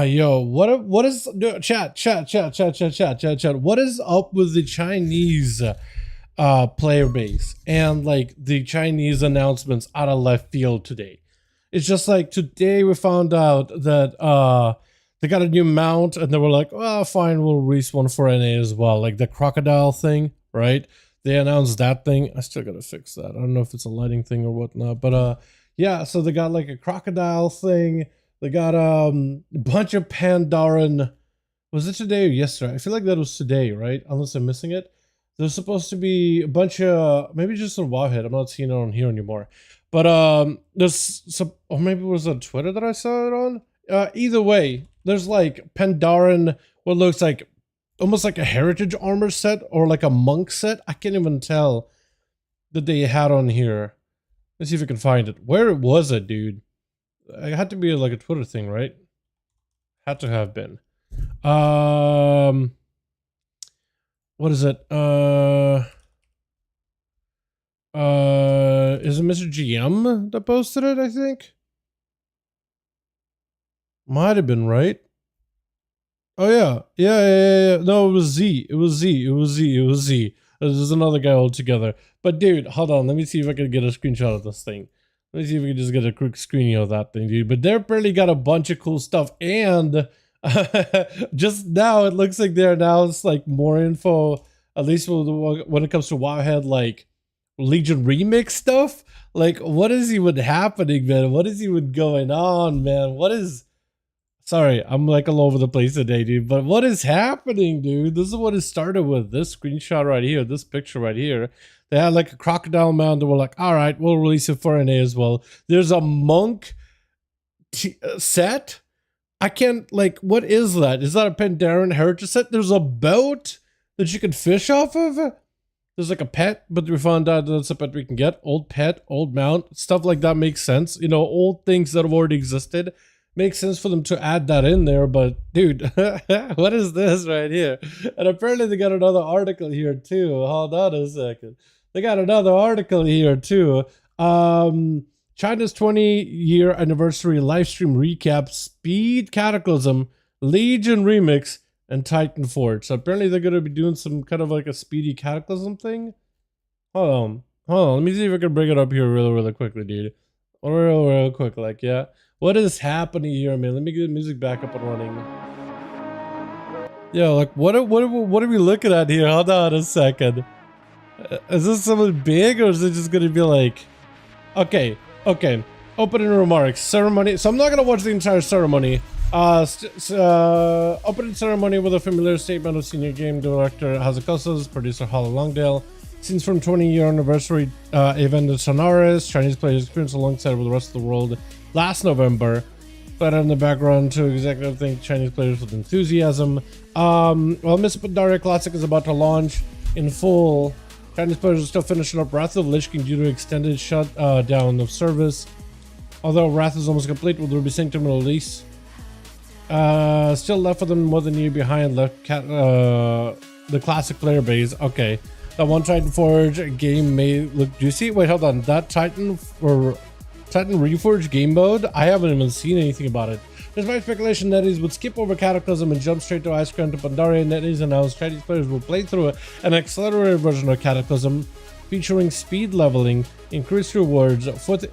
Yo, what is chat? What is up with the Chinese player base and like the Chinese announcements out of left field today? It's just like today we found out that they got a new mount and they were like, oh fine, we'll release one for NA as well, like the crocodile thing, right? They announced that thing. I still gotta fix that. I don't know if it's a lighting thing or whatnot, but yeah, so they got like a crocodile thing. They got a bunch of Pandaren. Was it today or yesterday? I feel like that was today, right? Unless I'm missing it. There's supposed to be a bunch of, maybe just on Wowhead. I'm not seeing it on here anymore. But there's some, or maybe it was on Twitter that I saw it on. Either way, there's like Pandaren, what looks like almost like a heritage armor set or like a monk set. I can't even tell that they had on here. Let's see if we can find it. Where was it, dude? It had to be like a Twitter thing, right? Had to have been. What is it? Is it Mr. GM that posted it, I think? Might have been, right? Oh yeah. Yeah. No, it was Z. It was Z. There's another guy altogether. But dude, hold on. Let me see if I can get a screenshot of this thing. Let me see if we can just get a quick screening of that thing, dude. But they're apparently got a bunch of cool stuff. And just now, it looks like they're announced like more info, at least when it comes to Wowhead, like Legion Remix stuff. Like, what is even happening, man? What is even going on, man? What is... Sorry, I'm like all over the place today, dude. But what is happening, dude? This is what it started with. This screenshot right here, this picture right here. They had like a crocodile mount. They were like, all right, we'll release it for NA as well. There's a monk set. I can't, like, what is that? Is that a Pandaren heritage set? There's a boat that you can fish off of. There's like a pet, but we found out that's a pet we can get. Old pet, old mount, stuff like that makes sense. You know, old things that have already existed. Makes sense for them to add that in there, but dude, what is this right here? And apparently they got another article here too. Hold on a second. They got another article here too. China's 20-year anniversary livestream recap, Speed Cataclysm, Legion Remix, and Titan Forge. So apparently they're going to be doing some kind of like a Speedy Cataclysm thing. Hold on. Let me see if I can bring it up here really quickly, dude. Real quick, like, yeah. What is happening here, man? Let me get the music back up and running. Yo, like, what are we looking at here? Hold on a second. Is this something big, or is it just gonna be like... Okay. Opening remarks. Ceremony. So I'm not gonna watch the entire ceremony. Opening ceremony with a familiar statement of senior game director Hazukosa's, producer Holly Longdale. Scenes from 20-year anniversary event in Sonaris. Chinese players experience alongside with the rest of the world last November. But in the background to executive think Chinese players with enthusiasm. While Miss Pandaria Classic is about to launch in full, Chinese players are still finishing up Wrath of the Lich King due to extended shutdown of service. Although Wrath is almost complete with Ruby Sanctum release. Still left for them more than a year behind left the classic player base. Okay. That one Titan Forge game may look juicy. Wait, hold on. That Titan Reforge game mode? I haven't even seen anything about it. Despite speculation, NetEase would skip over Cataclysm and jump straight to Ice Crown to Pandaria. NetEase announced Chinese players will play through an accelerated version of Cataclysm featuring speed leveling, increased rewards,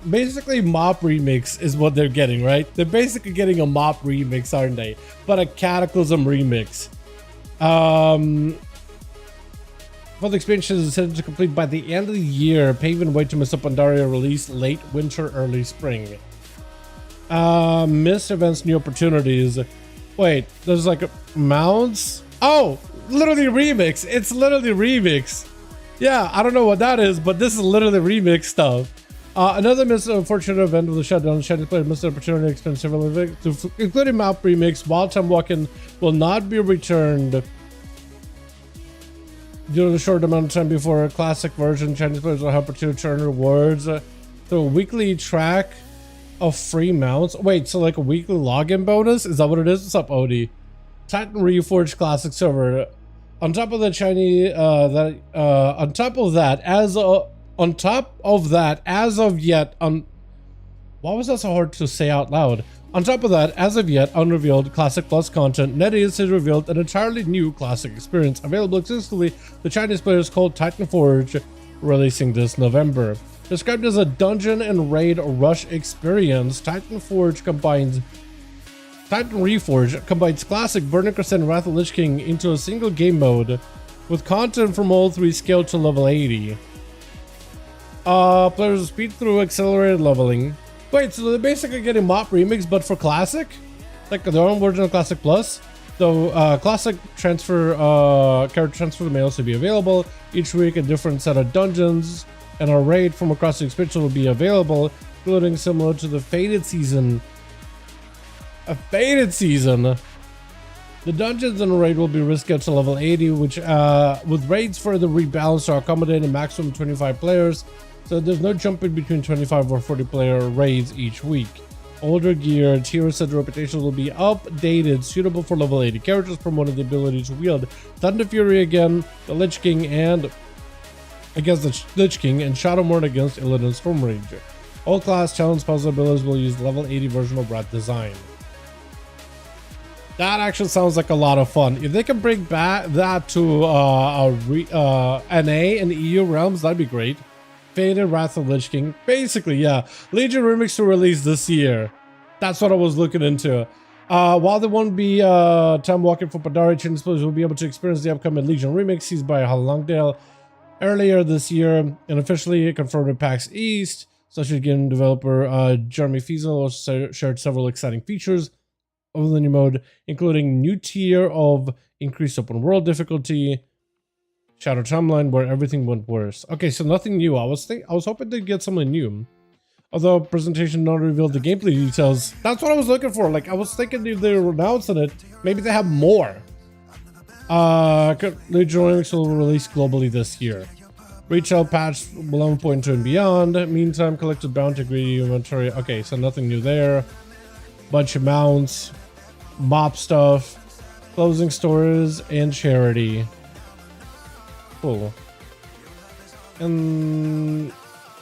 basically mop remix is what they're getting, right? They're basically getting a mop remix, aren't they? But a Cataclysm remix. For the expansion is intended to complete by the end of the year, paving way to Mr. Pandaria release late winter, early spring. Missed events, new opportunities. Wait, there's like mounts? Oh, literally remix. It's literally remix. Yeah, I don't know what that is, but this is literally remix stuff. Another missed unfortunate event with the shutdown. Chinese player missed the opportunity to expand several events, including map remix. Wild Time Walking will not be returned due to the short amount of time before a classic version. Chinese players will have opportunity to earn rewards through a weekly track of free mounts. Wait, so like a weekly login bonus? Is that what it is? What's up, Odie? Titan Reforged Classic server. On top of the Chinese, on top of that, as of yet, why was that so hard to say out loud? On top of that, as of yet, unrevealed Classic Plus content, NetEase has revealed an entirely new Classic experience available exclusively to Chinese players called Titan Forge, releasing this November. Described as a dungeon and raid rush experience, Titan Reforge combines Classic, Burning Crusade, and Wrath of the Lich King into a single game mode, with content from all three scaled to level 80. Players speed through accelerated leveling. Wait, so they're basically getting mop remix, but for Classic? Like their own version of Classic Plus? So, Classic transfer, character transfer may also be available. Each week, a different set of dungeons and a raid from across the expansion will be available, including similar to the Fated Season. A Fated Season! The dungeons and raid will be rescaled to level 80, which, with raids further rebalanced to accommodate a maximum 25 players, so there's no jumping between 25 or 40 player raids each week. Older gear, tier set reputations will be updated, suitable for level 80 characters, promoting the ability to wield Thunder Fury against the Lich King and Shadowmourne against Illidan Stormrage. All class challenge puzzle abilities will use level 80 version of Rat design. That actually sounds like a lot of fun. If they can bring back that to NA and EU realms, that'd be great. Faded Wrath of Lich King. Basically, yeah. Legion Remix to release this year. That's what I was looking into. While there won't be time walking for Pandaria, Chinese players will be able to experience the upcoming Legion Remix seized by Holly Longdale earlier this year and officially confirmed at PAX East. Social game developer Jeremy Fiesel also shared several exciting features of the new mode, including new tier of increased open world difficulty, Shadow Timeline, where everything went worse. Okay, so nothing new. I was hoping to get something new. Although presentation not revealed the gameplay details. That's what I was looking for. Like, I was thinking if they were announcing it, maybe they have more. Legion ONYXIA will release globally this year. Retail patch 11.2 and beyond. Meantime, collected bounty greedy inventory. Okay, so nothing new there. Bunch of mounts, mop stuff, closing stores, and charity. Cool. And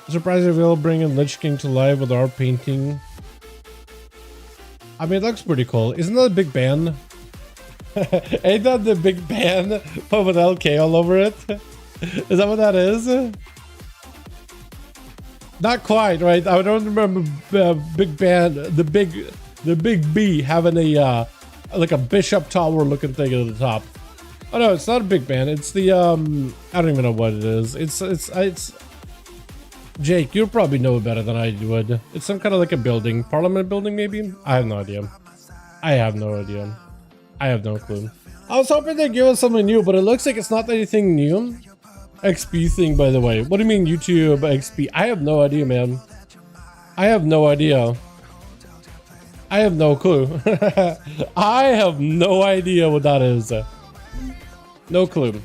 surprisingly, we'll bring in Lich King to life with our painting. I mean, it looks pretty cool. Isn't that a big band? Ain't that the big band with LK all over it? Is that what that is? Not quite, right? I don't remember big band, the big B having a like a bishop tower looking thing at the top. Oh no, it's not a big band. It's the I don't even know what it is. It's Jake, you'll probably know it better than I would. It's some kind of like a building, parliament building maybe. I have no idea. I have no idea. I have no clue. I was hoping they'd give us something new, but it looks like it's not anything new. XP thing, by the way. What do you mean YouTube XP? I have no idea, man. I have no idea. I have no clue. I have no idea what that is. No clue.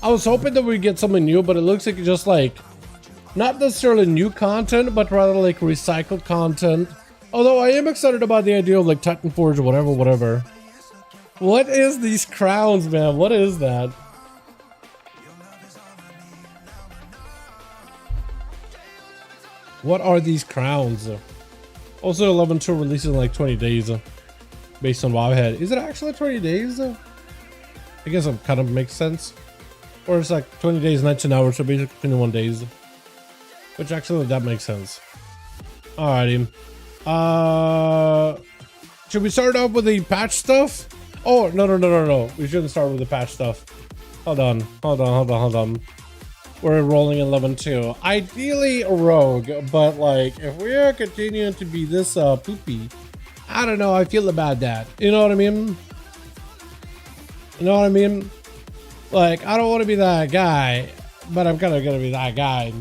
I was hoping that we'd get something new, but it looks like just like not necessarily new content, but rather like recycled content. Although I am excited about the idea of like Titan Forge or whatever. What is these crowns, man? What is that? What are these crowns? Also 11.2 releases in like 20 days based on Wowhead. Is it actually 20 days? I guess it kind of makes sense. Or it's like 20 days, 19 hours, so basically 21 days. Which actually, that makes sense. Alrighty. Should we start off with the patch stuff? Oh, no. We shouldn't start with the patch stuff. Hold on. We're rolling 11.2. Ideally a rogue, but like, if we are continuing to be this poopy, I don't know how I feel about that. You know what I mean? You know what I mean? Like, I don't want to be that guy, but I'm kind of gonna be that guy.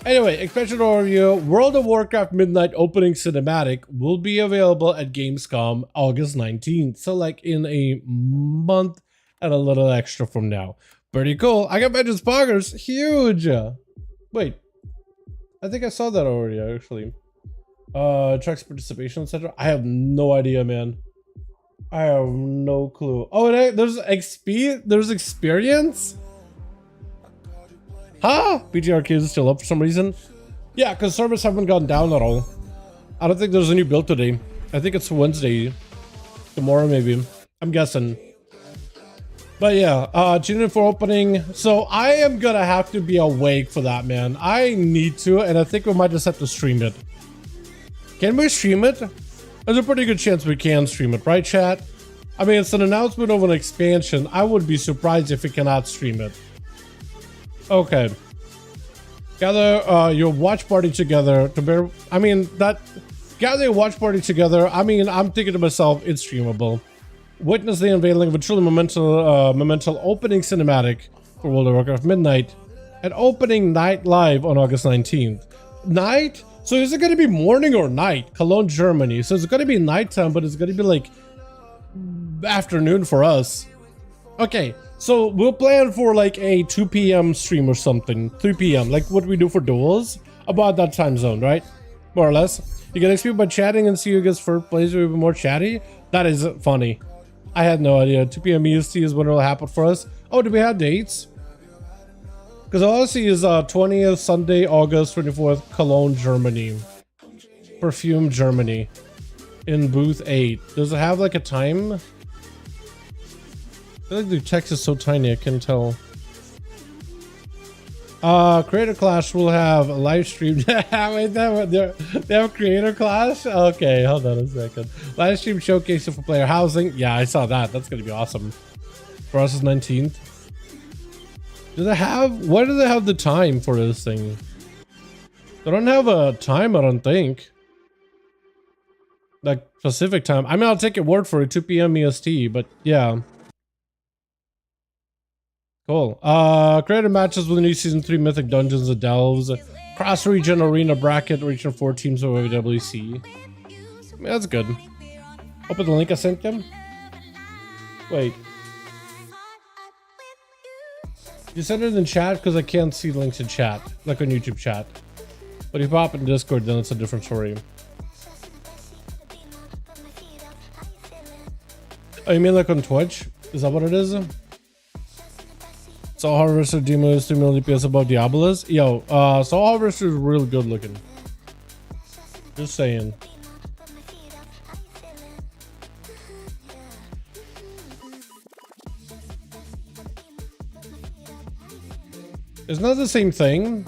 Anyway, expansion overview. World of Warcraft Midnight opening cinematic will be available at Gamescom August 19th. So like in a month and a little extra from now. Pretty cool. I got Vengeance Poggers. Huge. Wait. I think I saw that already, actually. Tracks participation, etc. I have no idea, man. I have no clue. Oh, there's XP? There's experience? Huh? PTR kids is still up for some reason. Yeah, because servers haven't gone down at all. I don't think there's a new build today. I think it's Wednesday. Tomorrow, maybe. I'm guessing. But yeah, tune in for opening. So I am gonna have to be awake for that, man. I need to, and I think we might just have to stream it. Can we stream it? There's a pretty good chance we can stream it, right, chat? I mean, it's an announcement of an expansion. I would be surprised if we cannot stream it. Okay. Gather your watch party together to bear. I mean, gather your watch party together. I mean, I'm thinking to myself, it's streamable. Witness the unveiling of a truly monumental opening cinematic for World of Warcraft Midnight at opening night live on August 19th. Night? So is it going to be morning or night? Cologne, Germany. So it's going to be nighttime, but it's going to be like afternoon for us. Okay, so we'll plan for like a 2 p.m. stream or something. 3 p.m. like what we do for duels. About that time zone, right? More or less. You get XP by chatting and see who gets first place will be more chatty. That is funny. I had no idea. 2 p.m. EST is when it will happen for us. Oh, do we have dates? Because all I see is 20th, Sunday, August 24th, Cologne, Germany. Perfume, Germany. In booth 8. Does it have like a time? I feel like the text is so tiny I can't tell. Creator Clash will have a live stream. Wait, they have Creator Clash? Okay, hold on a second. Live stream showcasing for player housing. Yeah, I saw that. That's gonna be awesome. For us is 19th. Do they have, why do they have the time for this thing? They don't have a time, I don't think. Like Pacific time. I mean, I'll take your word for it, 2 p.m. EST, but yeah. Cool. Created matches with the new Season 3 Mythic Dungeons and Delves. Cross-region arena bracket, region 4 teams of WC. I mean, that's good. Open the link I sent them. Wait. You send it in chat because I can't see links in chat, like on YouTube chat. But if you pop in Discord, then it's a different story. Oh, you mean like on Twitch? Is that what it is? Soul Harvester Demo is 3 million DPS above Diabolus. Yo, Soul Harvester is really good looking. Just saying. Isn't that the same thing?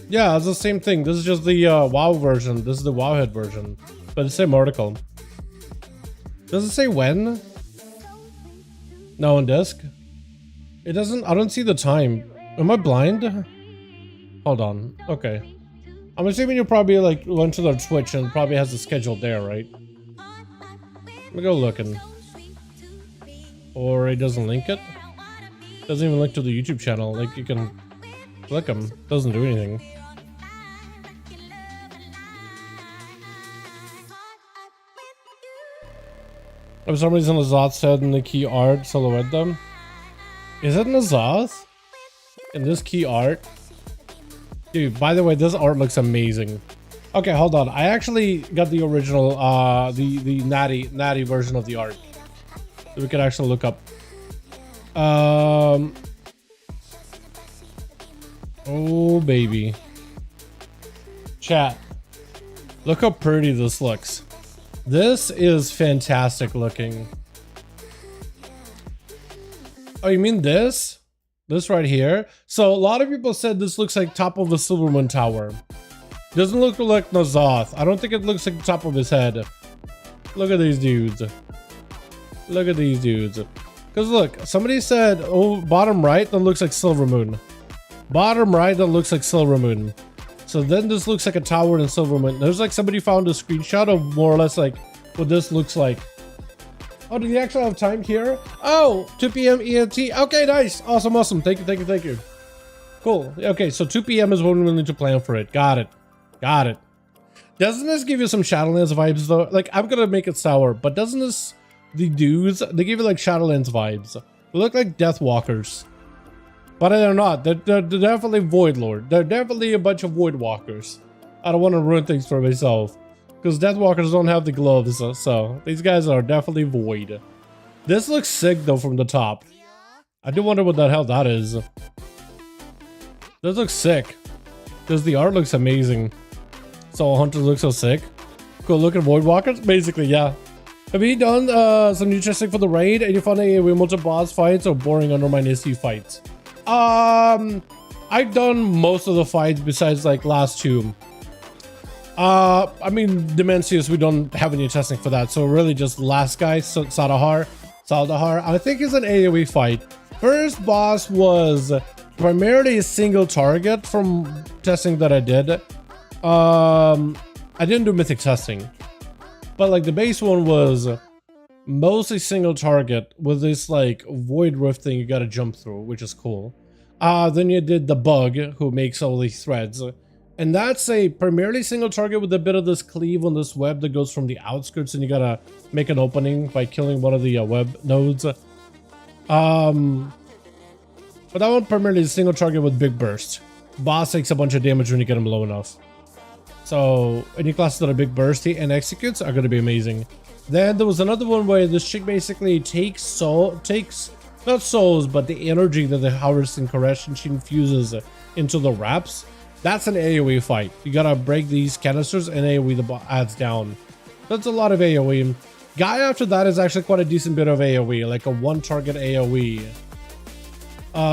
Yeah, it's the same thing. This is just the WoW version. This is the WoWhead version. But it's the same article. Does it say when? No, on disc? It doesn't. I don't see the time. Am I blind? Hold on. Okay. I'm assuming you probably like went to their Twitch and probably has the schedule there, right? Let me go looking. Or it doesn't link it? Doesn't even link to the YouTube channel. Like you can click them. Doesn't do anything. For some reason, Azoth said in the key art silhouette them. Is it an Azoth? In this key art? Dude, by the way, this art looks amazing. Okay, hold on. I actually got the original, the natty version of the art. So we can actually look up. Oh, baby. Chat. Look how pretty this looks. This is fantastic looking. Oh, you mean this? This right here? So a lot of people said this looks like top of the Silvermoon Tower. Doesn't look like Nazoth. I don't think it looks like the top of his head. Look at these dudes. Look at these dudes. Because look, somebody said, oh, bottom right, that looks like Silvermoon. Bottom right, that looks like Silvermoon. So then this looks like a tower in Silvermoon. There's like somebody found a screenshot of more or less like what this looks like. Oh, do you actually have time here? Oh, 2 p.m. EST. Okay, nice. Awesome, awesome. Thank you, thank you, thank you. Cool. Okay, so 2 p.m. is when we need to plan for it. Got it. Got it. Doesn't this give you some Shadowlands vibes though? Like, I'm gonna make it sour, but doesn't this, the dudes, they give you like Shadowlands vibes. They look like Deathwalkers. But they're not. They're definitely Void Lord. They're definitely a bunch of Void Walkers. I don't want to ruin things for myself. Because Deathwalkers don't have the gloves, so these guys are definitely Void. This looks sick though from the top. I do wonder what the hell that is. This looks sick. Because the art looks amazing. Soul Hunter looks so sick. Cool, look at Void Walkers? Basically, yeah. Have you done some new testing for the raid? And you found AoE multi-boss fights or boring Undermine SC fights? I've done most of the fights besides like last two. I mean, Dimensius, we don't have any testing for that. So really just last guy, Saldahar. I think it's an AoE fight. First boss was primarily a single target from testing that I did. I didn't do mythic testing, but like the base one was mostly single target with this like void rift thing you gotta jump through, which is cool. Then you did the bug who makes all these threads, and that's a primarily single target with a bit of this cleave on this web that goes from the outskirts, and you gotta make an opening by killing one of the web nodes. But that one primarily is single target with big burst. Boss takes a bunch of damage when you get him low enough. So any classes that are big bursty and executes are going to be amazing. Then there was another one where this chick basically takes not souls, but the energy that the harvesting correction she infuses into the wraps. That's an AoE fight. You gotta break these canisters and AoE the adds down. That's a lot of AoE. Guy after that is actually quite a decent bit of AoE, like a one target AoE.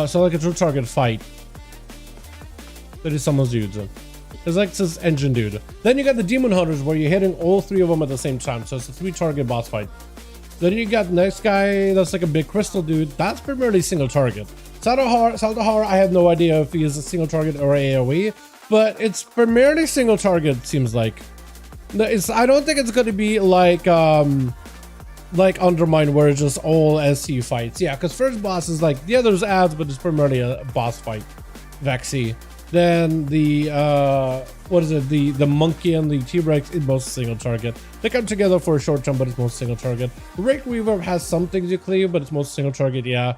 So like a two target fight. That is someone's dudes. It's like this engine dude. Then you got the demon hunters where you're hitting all three of them at the same time. So it's a 3-target boss fight. Then you got next guy that's like a big crystal dude. That's primarily single target. Saldahar, I have no idea if he is a single target or AoE, but it's primarily single target, seems like. I don't think it's going to be like like Undermine, where it's just all SC fights. Yeah, because first boss is like, yeah, there's ads, but it's primarily a boss fight. Vexy. Then the what is it? The monkey and the T-Rex is most single target. They come together for a short time, but it's most single target. Rake Weaver has some things you clear, but it's most single target. Yeah,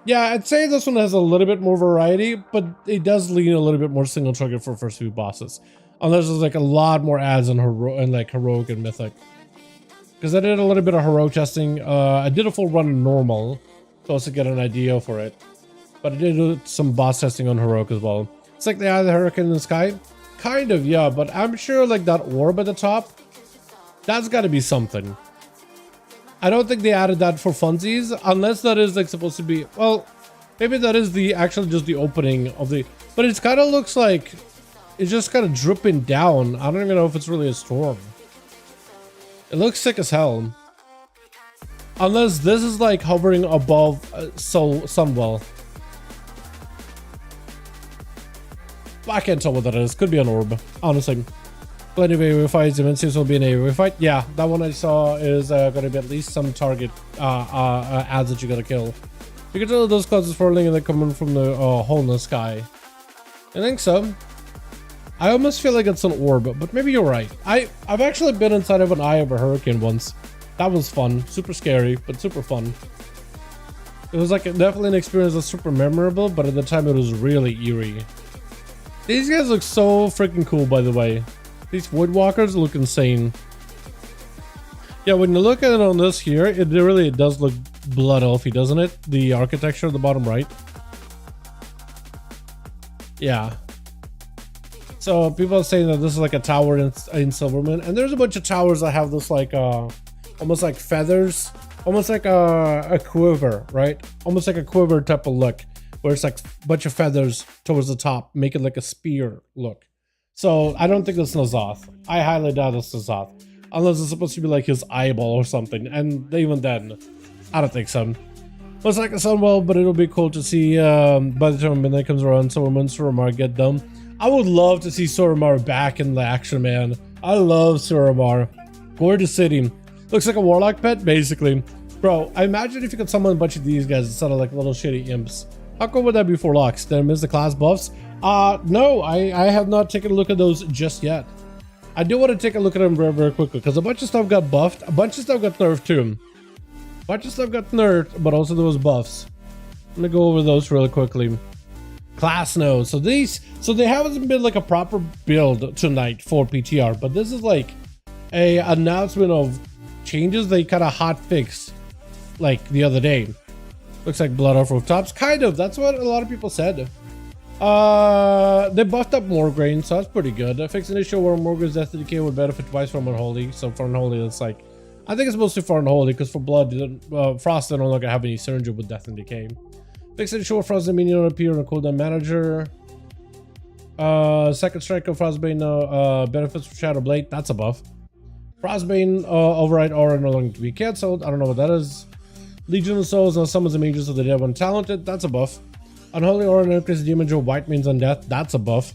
I'd say this one has a little bit more variety, but it does lean a little bit more single target for first few bosses. Unless there's like a lot more ads on heroic and mythic. Because I did a little bit of heroic testing. I did a full run in normal, so to get an idea for it. But I did do some boss testing on heroic as well. It's like the eye of the hurricane in the sky. Kind of, yeah, but I'm sure like that orb at the top, that's got to be something. I don't think they added that for funsies, unless that is like supposed to be, well, maybe that is the actually just the opening of the, but it kind of looks like it's just kind of dripping down. I don't even know if it's really a storm. It looks sick as hell. Unless this is like hovering above Sunwell. I can't tell what that is. Could be an orb, honestly. Plenty of AoE fights. Invincibles will be an AoE fight. Yeah, that one I saw is going to be at least some target ads that you got to kill. You can tell those clouds are swirling and they're coming from the hole in the sky. I think so. I almost feel like it's an orb, but maybe you're right. I've actually been inside of an eye of a hurricane once. That was fun. Super scary, but super fun. It was like definitely an experience that's super memorable, but at the time it was really eerie. These guys look so freaking cool, by the way. These Voidwalkers look insane. Yeah, when you look at it on this here, it really does look blood elfy, doesn't it? The architecture at the bottom right. Yeah. So people are saying that this is like a tower in Silverman, and there's a bunch of towers that have this like almost like feathers, almost like a quiver, right? Almost like a quiver type of look, where it's like a bunch of feathers towards the top, make it like a spear look. So I don't think this is Nazoth. I highly doubt this is Nazoth, unless it's supposed to be like his eyeball or something. And even then, I don't think so. Looks like a Sunwell, but it'll be cool to see by the time midnight comes around. Silverman, Suramar get done. I would love to see Suramar back in the action, man. I love Suramar. Gorgeous city. Looks like a warlock pet, basically. Bro, I imagine if you could summon a bunch of these guys instead of like little shitty imps. How cool would that be for locks? Did I miss the class buffs? No, I have not taken a look at those just yet. I do want to take a look at them very, very quickly, because a bunch of stuff got buffed. A bunch of stuff got nerfed too. A bunch of stuff got nerfed, but also there was buffs. Let me go over those really quickly. Class nodes. So they haven't been like a proper build tonight for PTR, but this is like a announcement of changes they kind of hot fixed like the other day. Looks like blood off rooftops. Kind of. That's what a lot of people said. They buffed up Morgraine, so that's pretty good. Fixed an issue where Morgraine's Death to Decay would benefit twice from Unholy. So for Unholy, it's like, I think it's mostly for Unholy, because for Blood, Frost don't longer have any synergy with Death and Decay. Fixed an issue where Frost and Minion appear in a cooldown manager. Second Strike of Frostbane benefits from Shadow Blade. That's a buff. Frostbane override aura no longer to be cancelled. I don't know what that is. Legion of Souls now summons the mages of the dead when talented. That's a buff. Unholy aura increases damage of white minions on death. That's a buff.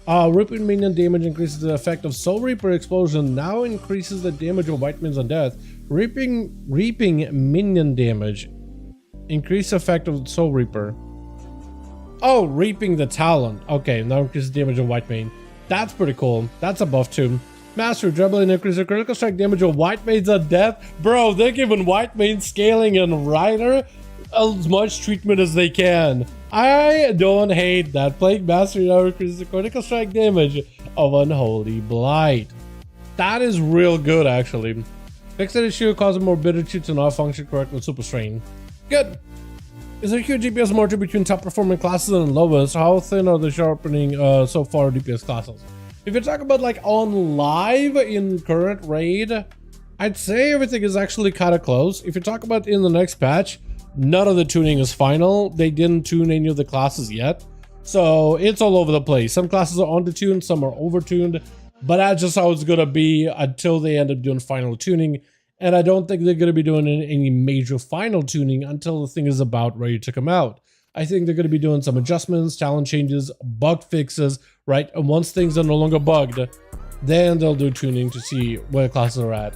Reaping minion damage increases the effect of Soul Reaper explosion. Now increases the damage of white minions on death. Reaping minion damage. Increase effect of Soul Reaper. Oh, reaping the talent. Okay, now increases damage of white minion. That's pretty cool. That's a buff too. Master Dribbling increases the critical strike damage of white mains on death. Bro, they're giving white mains scaling and Rider as much treatment as they can. I don't hate that. Plague Master now increases the critical strike damage of Unholy Blight. That is real good, actually. Fixed issue causes morbidity to not function correctly with Super Strain. Good. Is there a huge DPS margin between top performing classes and lowest? How thin are the sharpening so far DPS classes? If you're talking about like on live in current raid, I'd say everything is actually kind of close. If you're talking about in the next patch, none of the tuning is final. They didn't tune any of the classes yet. So it's all over the place. Some classes are under-tuned, some are over-tuned, but that's just how it's going to be until they end up doing final tuning. And I don't think they're going to be doing any major final tuning until the thing is about ready to come out. I think they're going to be doing some adjustments, talent changes, bug fixes, right? And once things are no longer bugged, then they'll do tuning to see where classes are at.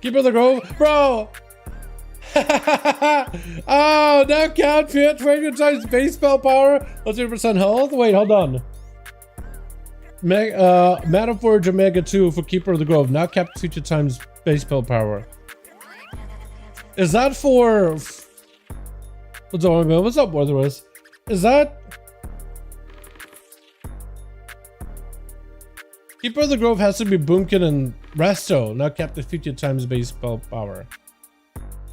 Keeper of the Grove, bro. Oh, now count fit 20 times base spell power, plus 3% health. Wait, hold on. Mana Forge Omega 2 for Keeper of the Grove, now capped 50 times base spell power. Is that for... What's up, man? What's up, Worthless? Is that... Keeper of the Grove has to be Boomkin and Resto, not capped at 50 times base spell power.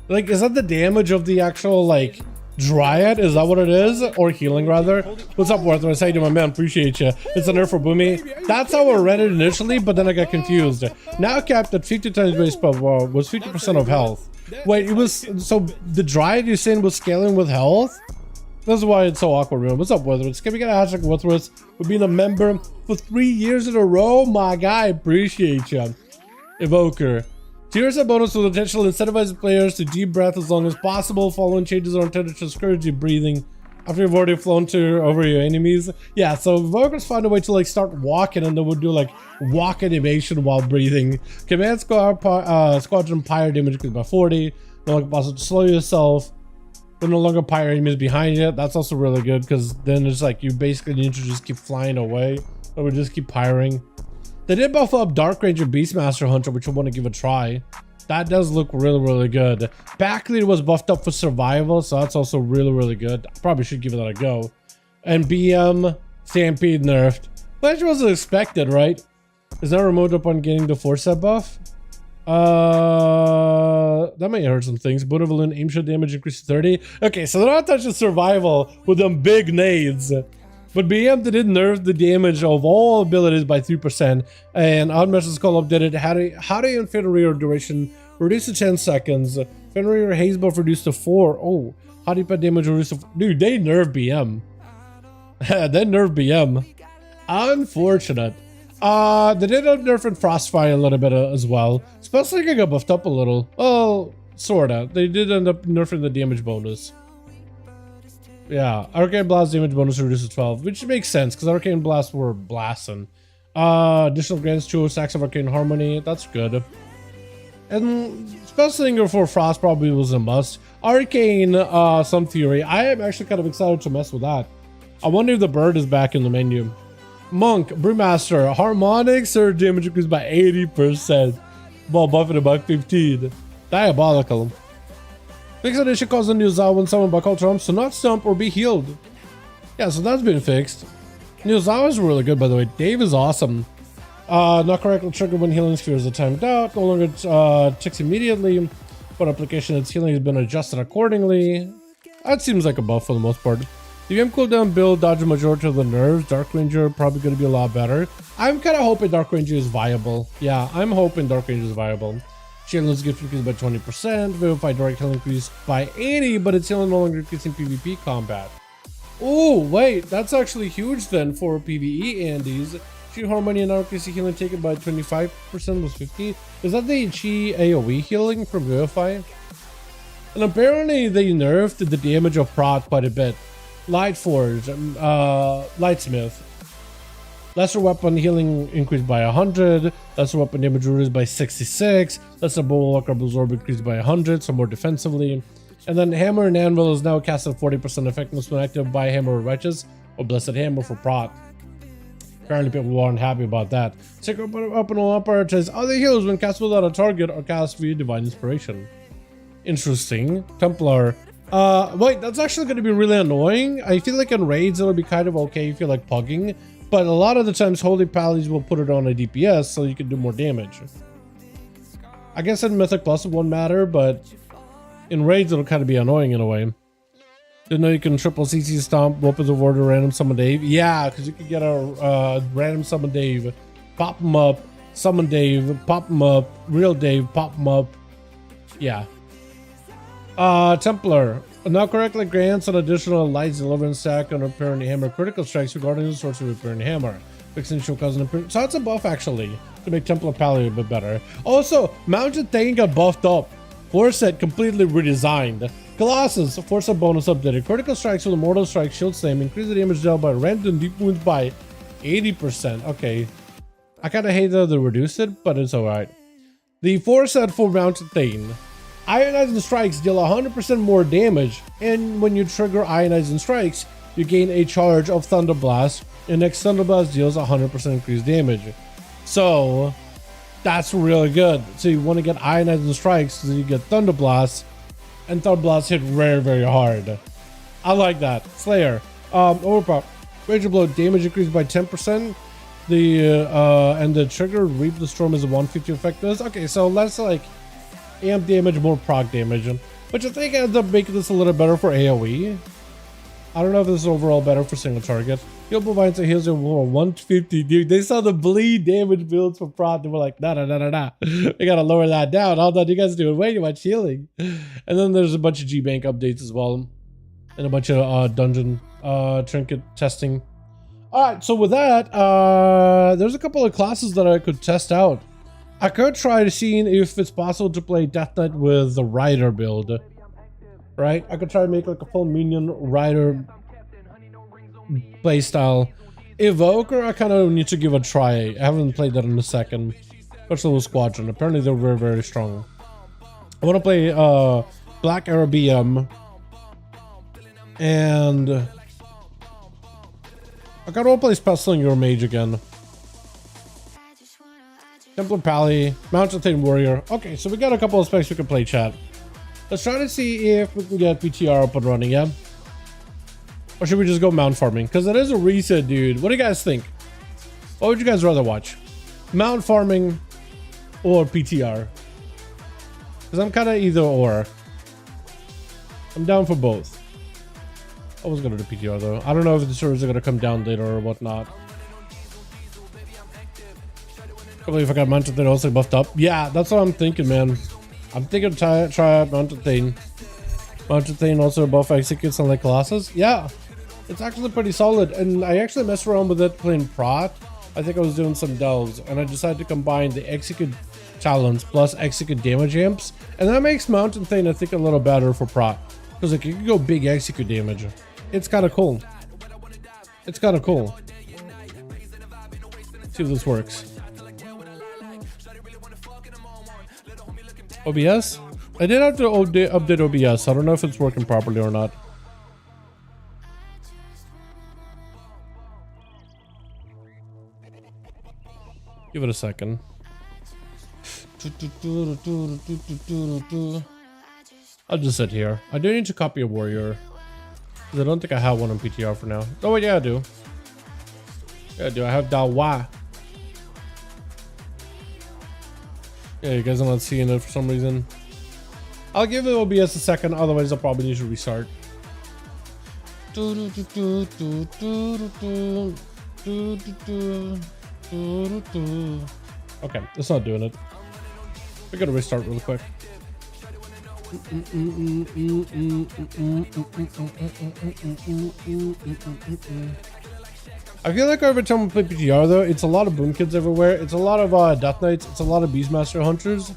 Like, is that the damage of the actual, like, Dryad? Is that what it is? Or healing, rather? What's up, Worthless? How you doing, my man? Appreciate you. It's a nerf for Boomy. That's how I read it initially, but then I got confused. Now capped at 50 times base spell power was 50% of health. Wait, it was... So, the Dryad you're saying was scaling with health? This is why it's so awkward, man. What's up, Worthless? Can we get a hashtag Worthless for being a member for 3 years in a row? My guy, appreciate you. Evoker. Here's a bonus with potential incentivizes players to deep breath as long as possible. Following changes are intended to discourage deep breathing after you've already flown over your enemies. Yeah, so Evokers find a way to like start walking, and then we'll do like walk animation while breathing. Command Squadron Pyre damage increased by 40. No longer possible to slow yourself. But no longer pyre enemies behind you. That's also really good, because then it's like you basically need to just keep flying away, or we just keep pyring. They did buff up Dark Ranger Beastmaster Hunter, which I want to give a try. That does look really, really good. Backlead was buffed up for survival, so that's also really, really good. I probably should give that a go. And BM Stampede nerfed, which was expected, right? Is that removed upon getting the 4-set buff? That might hurt some things. Buddha Balloon aim shot damage increased to 30. Okay, so they're not touching survival with them big nades. But BM did nerf the damage of all abilities by 3%, and Oddmesh's call updated how to infantry duration reduced to 10 seconds. Infantry haze buff reduced to 4. Oh, how deep damage reduced to... Dude, they nerfed BM. They nerfed BM. Unfortunate. They did nerf in Frostfire a little bit as well. Especially got buffed up a little. Oh, sorta. They did end up nerfing the damage bonus. Yeah, Arcane Blast damage bonus reduced to 12, which makes sense because Arcane Blast were blasting. Additional grants 2 stacks of Arcane Harmony, that's good. And especially for Frost probably was a must. Arcane Some Fury, I am actually kind of excited to mess with that. I wonder if the bird is back in the menu. Monk, Brewmaster, Harmonic surge damage increased by 80%. While buffing it by 15. Diabolical. Fixed addition causes a new Zaw when summoned by Call Trumps to not stump or be healed. Yeah, so that's been fixed. New Zaw is really good, by the way. Dave is awesome. Not correctly triggered when healing spheres are timed out. No longer ticks immediately. But application its healing has been adjusted accordingly. That seems like a buff for the most part. The VM cooldown build dodge a majority of the nerves. Dark Ranger probably going to be a lot better. I'm kind of hoping Dark Ranger is viable. Yeah, I'm hoping Dark Ranger is viable. Shield's gift increased by 20%. Vivify Dark Healing increased by 80, but it's still no longer increasing PvP combat. Oh, wait, that's actually huge then for PvE Andes. Chi Harmony and RKC healing taken by 25% was 50. Is that the Chi AoE healing from Vivify? And apparently they nerfed the damage of Prot quite a bit. Lightforge, Lightsmith. Lesser weapon healing increased by 100. Lesser weapon damage reduced by 66. Lesser bulwark absorb increased by 100, so more defensively. And then Hammer and Anvil is now cast at 40% effectiveness when active by Hammer or Wretches, or Blessed Hammer for Prot. Apparently people aren't happy about that. Sacred Weapon Empire says other heals when cast without a target or cast via Divine Inspiration. Interesting. Templar. Wait, that's actually going to be really annoying. I feel like in raids it'll be kind of okay if you're like pugging. But a lot of the times Holy Pallies will put it on a DPS so you can do more damage. I guess in Mythic Plus it won't matter, but in raids it'll kind of be annoying in a way. Didn't know you can triple CC stomp Weapons of Order random summon Dave. Yeah, because you can get a random summon Dave, pop him up, summon Dave, pop him up, real Dave, pop him up. Yeah. Templar. Now correctly grants an additional light deliverance stack on Repairing Hammer critical strikes regarding the source of Repairing Hammer. Fixing show cause an so that's a buff actually to make Templar Pally a bit better. Also, Mounted Thane got buffed up. 4-set completely redesigned. Colossus, 4-set bonus updated. Critical strikes with Immortal Strike, Shield Slam, increase the damage dealt by random deep wounds by 80%. Okay. I kind of hate that they reduced it, but it's alright. The foresaid for mounted thing. Ionizing strikes deal 100% more damage, and when you trigger ionizing strikes, you gain a charge of Thunder Blast, and next Thunder Blast deals 100% increased damage. So that's really good. So you want to get ionizing strikes, so you get Thunder Blast, and Thunder Blast hit very, very hard. I like that. Slayer. Overpower. Rage Blow damage increased by 10%. And the trigger Reap the Storm is a 150 effectiveness. Okay, so less like amp damage, more proc damage, which I think ends up making this a little better for AoE. I don't know if this is overall better for single target. Heal provides a heals over 150, dude. They saw the bleed damage builds for prot. They were like, nah. We gotta lower that down. Hold on, you guys doing way too much healing. And then there's a bunch of G-Bank updates as well, and a bunch of dungeon trinket testing. All right, so with that, there's a couple of classes that I could test out. I could try to see if it's possible to play Death Knight with the Rider build, right? I could try to make like a full minion Rider playstyle. Evoker, I kind of need to give a try. I haven't played that in a second, especially with Squadron. Apparently they're very, very strong. I want to play Black Arrow BM, and I kind of want to play Special Your Mage again. Templar Pally, Mountain Thane Warrior. Okay, so we got a couple of specs we can play, chat. Let's try to see if we can get PTR up and running, yeah? Or should we just go mount farming? Because it is a reset, dude. What do you guys think? What would you guys rather watch? Mount farming or PTR? Because I'm kind of either or. I'm down for both. I was going to do PTR though. I don't know if the servers are going to come down later or whatnot. I believe I got Mountain Thane also buffed up. Yeah, that's what I'm thinking, man. I'm thinking to try out Mountain Thane. Mountain Thane also buff executes on like Colossus. Yeah, it's actually pretty solid. And I actually messed around with it playing prot. I think I was doing some delves, and I decided to combine the execute talents plus execute damage amps. And that makes Mountain Thane, I think, a little better for prot. Because like you can go big execute damage. It's kind of cool. It's kind of cool. Let's see if this works. OBS? I did have to update OBS. I don't know if it's working properly or not. Give it a second. I'll just sit here. I do need to copy a warrior. I don't think I have one on PTR for now. Oh, yeah, I do. Yeah, I do. I have Dawa. Yeah, you guys are not seeing it for some reason. I'll give it OBS a second, otherwise I'll probably need to restart. Okay, it's not doing it. We gotta restart real quick. I feel like every time we play PTR though, it's a lot of Boom Kids everywhere. It's a lot of Death Knights. It's a lot of Beastmaster Hunters.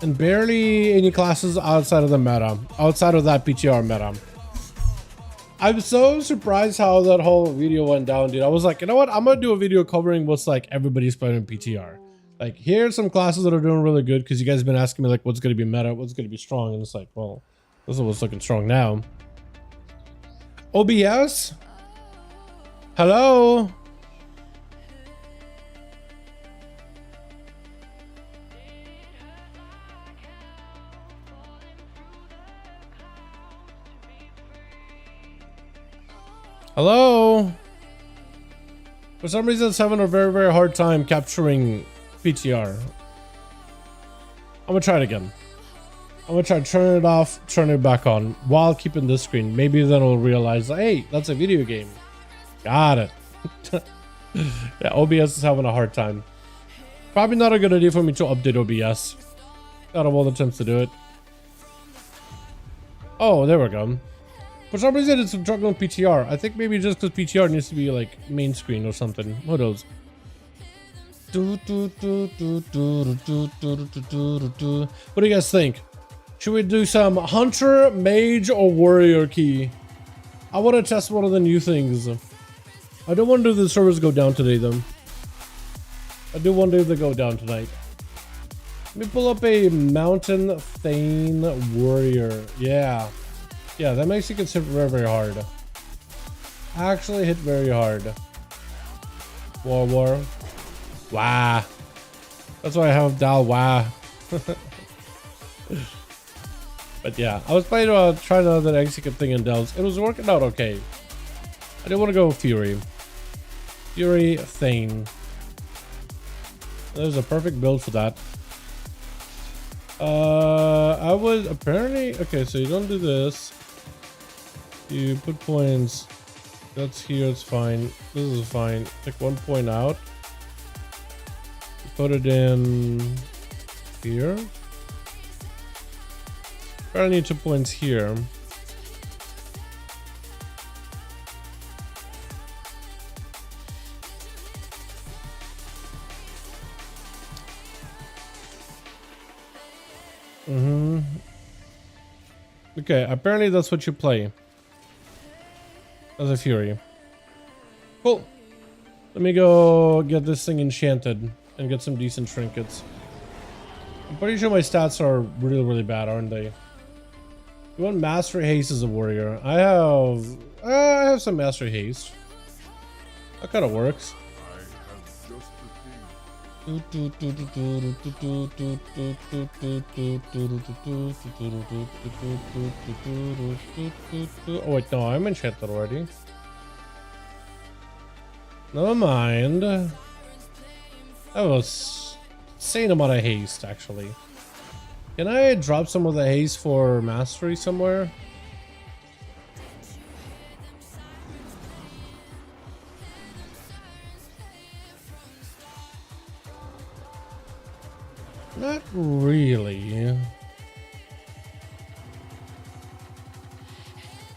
And barely any classes outside of the meta. Outside of that PTR meta. I'm so surprised how that whole video went down, dude. I was like, you know what? I'm gonna do a video covering what's like everybody's playing in PTR. Like, here's some classes that are doing really good, because you guys have been asking me like what's gonna be meta, what's gonna be strong, and it's like, well, this is what's looking strong now. OBS? Hello? Hello? For some reason it's having a very, very hard time capturing PTR. I'm gonna try it again. I'm gonna try to turn it off, turn it back on while keeping this screen. Maybe then I'll realize, hey, that's a video game. Got it. Yeah, OBS is having a hard time. Probably not a good idea for me to update OBS out of all the attempts to do it. Oh, there we go. For some reason it's struggling PTR. I think maybe just because PTR needs to be like main screen or something. What else? What do you guys think? Should we do some Hunter, Mage, or Warrior key? I want to test one of the new things. I don't want to do the servers go down today though. I do want to do the go down tonight. Let me pull up a Mountain Thane Warrior. Yeah. Yeah, that makes you hit very, very hard. Actually hit very hard. War. Wow. That's why I have Dal Wow. But yeah, I was trying another execute thing in Dells. It was working out okay. I didn't want to go Fury. Fury Thane. There's a perfect build for that. I would apparently, okay, so you don't do this. You put points. That's here, it's fine. This is fine. Take 1 point out. Put it in here. I need 2 points here. Okay, apparently that's what you play as a Fury. Cool. Let me go get this thing enchanted and get some decent trinkets. I'm pretty sure my stats are really, really bad, aren't they? You want Mastery Haste as a warrior? I have some Mastery Haste. That kind of works. Oh wait, no, I'm enchanted already. Never mind. That was insane amount of haste, actually. Can I drop some of the haste for mastery somewhere? Not really.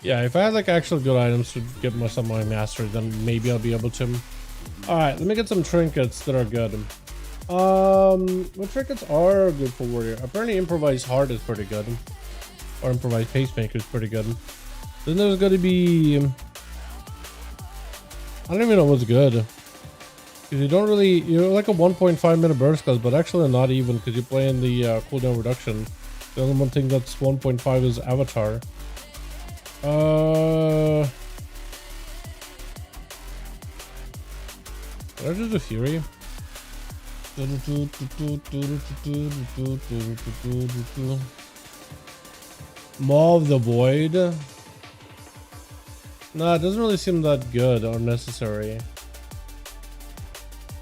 Yeah, if I had like actual good items to get some of my mastery, then maybe I'll be able to. Alright, let me get some trinkets that are good. What trinkets are good for warrior? Apparently improvised heart is pretty good. Or improvised pacemaker is pretty good. Then there's gonna be, I don't even know what's good. Because you don't really, you're like a 1.5 minute burst class, but actually not even, because you play in the cooldown reduction. The only one thing that's 1.5 is avatar. Did I do the Fury? Maw of the Void? Nah, it doesn't really seem that good or necessary.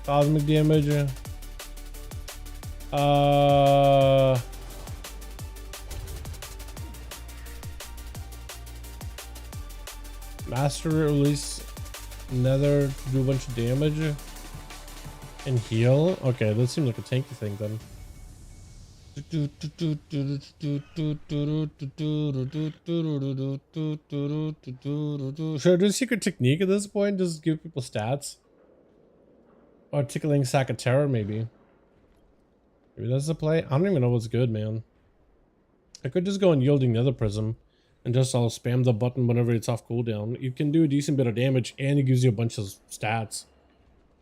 Cosmic damage. Master release Nether to do a bunch of damage and heal. Okay, that seems like a tanky thing then. Should I do a secret technique at this point? Just give people stats? Or tickling sack of terror, maybe. Maybe that's the play. I don't even know what's good, man. I could just go on yielding nether prism and just I'll spam the button whenever it's off cooldown. You can do a decent bit of damage and it gives you a bunch of stats.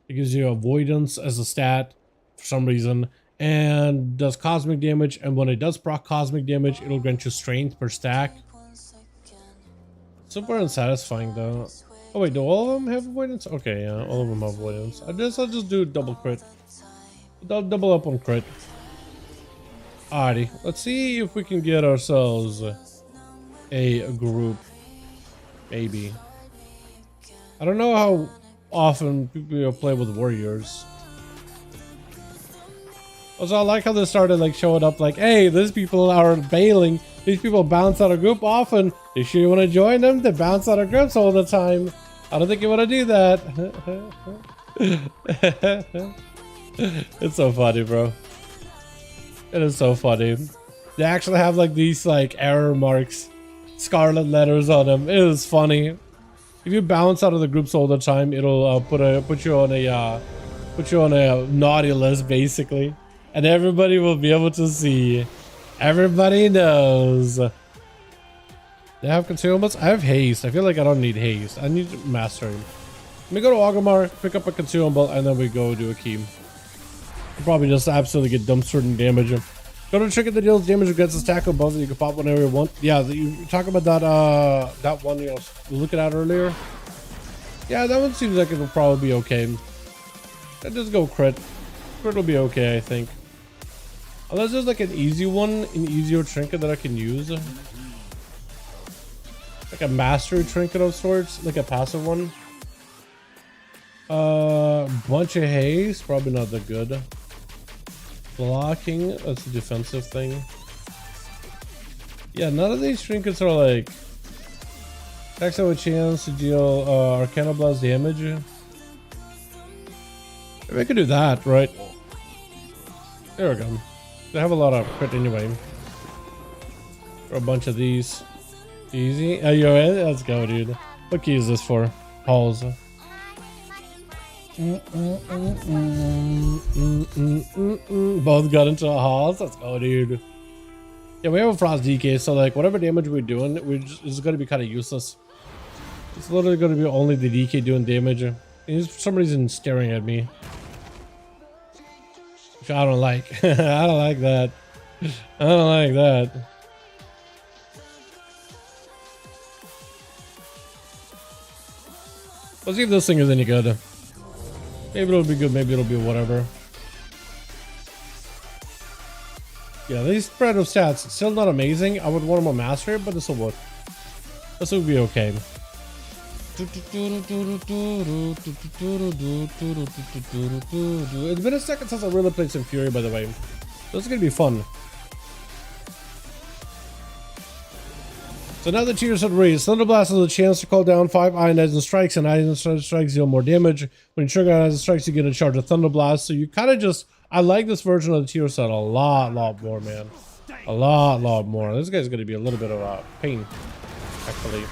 It gives you avoidance as a stat for some reason and does cosmic damage, and when it does proc cosmic damage, it'll grant you strength per stack. Super unsatisfying though. Oh wait, do all of them have avoidance? Okay, yeah, all of them have avoidance. I'll just do double crit. Double up on crit. Alrighty, let's see if we can get ourselves a group. Maybe. I don't know how often people play with warriors. Also, I like how they started like showing up like, hey, these people are bailing. These people bounce out of group often. You sure you want to join them? They bounce out of groups all the time. I don't think you want to do that. It's so funny, bro. It is so funny. They actually have like these like error marks, scarlet letters on them. It is funny. If you bounce out of the groups all the time, it'll put you on a naughty list basically, and everybody will be able to see. Everybody knows. They have consumables. I have haste. I feel like I don't need haste. I need mastery. Let me go to Agamar, pick up a consumable, and then we go do a key. You probably just absolutely get dumpstered in damage. Go to trinket that deals damage against a stack of buffs that you can pop whenever you want. Yeah, you talk about that one you was looking at earlier. Yeah, that one seems like it'll probably be okay. Just go crit. Crit will be okay, I think. Unless there's like an easy one, an easier trinket that I can use. Like a mastery trinket of sorts, like a passive one. Bunch of haste, probably not that good. Blocking, that's a defensive thing. Yeah, none of these trinkets are like attacks have a chance to deal Arcana Blast damage. Maybe I could do that, right? There we go. They have a lot of crit anyway. Or a bunch of these. Easy. Are you alright? Let's go, dude. What key is this for? Halls. Both got into halls. Let's go, dude. Yeah, we have a frost DK, so like whatever damage we're doing, it's gonna be kind of useless. It's literally gonna be only the DK doing damage. He's for some reason staring at me, which I don't like. I don't like that. I don't like that. Let's see if this thing is any good. Maybe it'll be good, maybe it'll be whatever. Yeah, these spread of stats, still not amazing. I would want them to master it, but this will work. This will be okay. It's been a second since I really played some Fury, by the way. This is gonna be fun. So now the tiers have raised. Thunder Blast has a chance to call down 5 ionizing strikes, and ionizing strikes deal more damage. When you trigger ionizing strikes, you get a charge of Thunder Blast. So you kind of just, I like this version of the tier set a lot more, man. A lot more. This guy's gonna be a little bit of a pain, actually.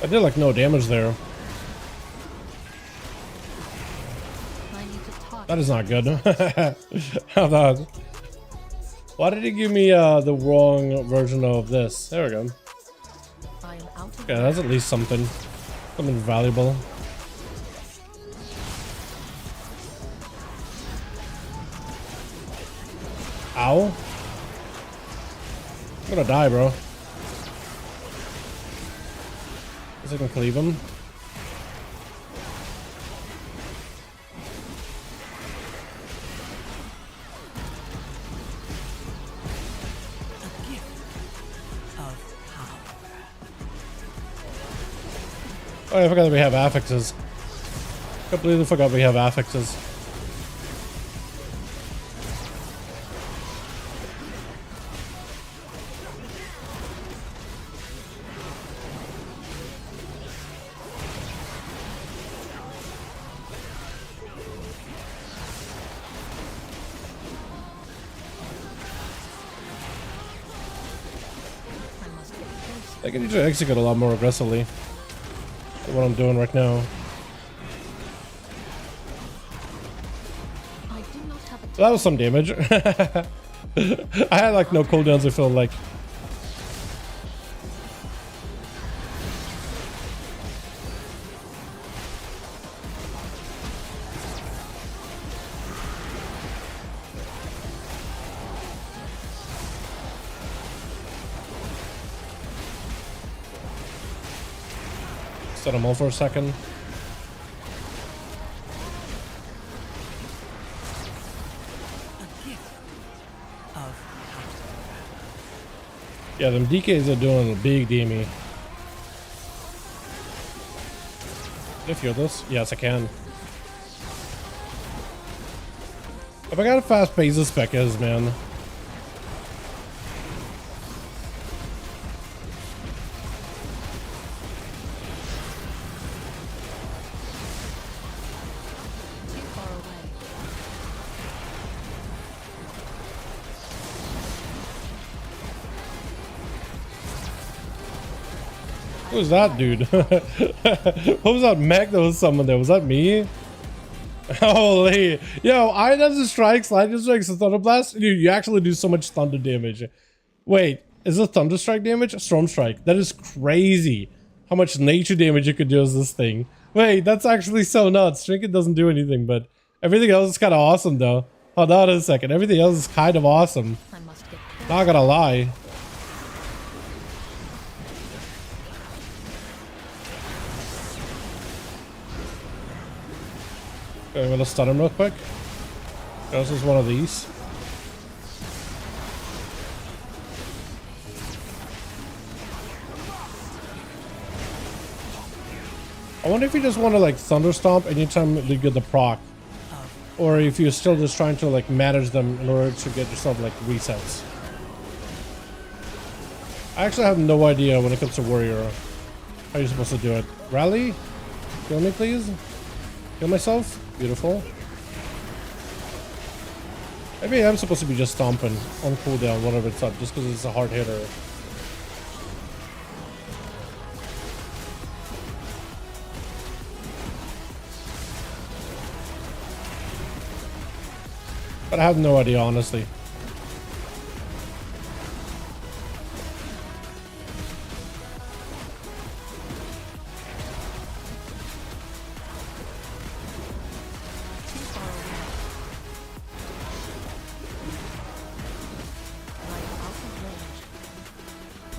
I did like no damage there. That is not good. How that? Why did he give me the wrong version of this? There we go. Okay, that's at least something. Something valuable. Ow. I'm gonna die, bro. I can cleave him. Oh, I forgot that we have affixes. I completely forgot we have affixes. I can usually execute a lot more aggressively than what I'm doing right now. So that was some damage. I had like no cooldowns, I feel like. Set him all for a second. Yeah, them DKs are doing a big DME. Can I feel this? Yes, I can. If I got a fast pace, this spec is, man. Who was that dude? What was that mech that was summoned there? Was that me? Holy. Yo, addons and strikes, lightning strikes, and thunder blast. Dude, you actually do so much thunder damage. Wait, is it thunder strike damage? Storm strike. That is crazy. How much nature damage you could do as this thing. Wait, that's actually so nuts. Trinket doesn't do anything, but everything else is kind of awesome though. Hold on a second. Everything else is kind of awesome. Not gonna lie. Okay, I'm gonna stun him real quick. This is one of these. I wonder if you just want to like thunder stomp anytime you get the proc, or if you're still just trying to like manage them in order to get yourself like resets. I actually have no idea when it comes to warrior how you're supposed to do it. Rally? Kill me please. Kill myself. Beautiful. Maybe I'm supposed to be just stomping on cooldown whenever it's up, just because it's a hard hitter. But I have no idea, honestly.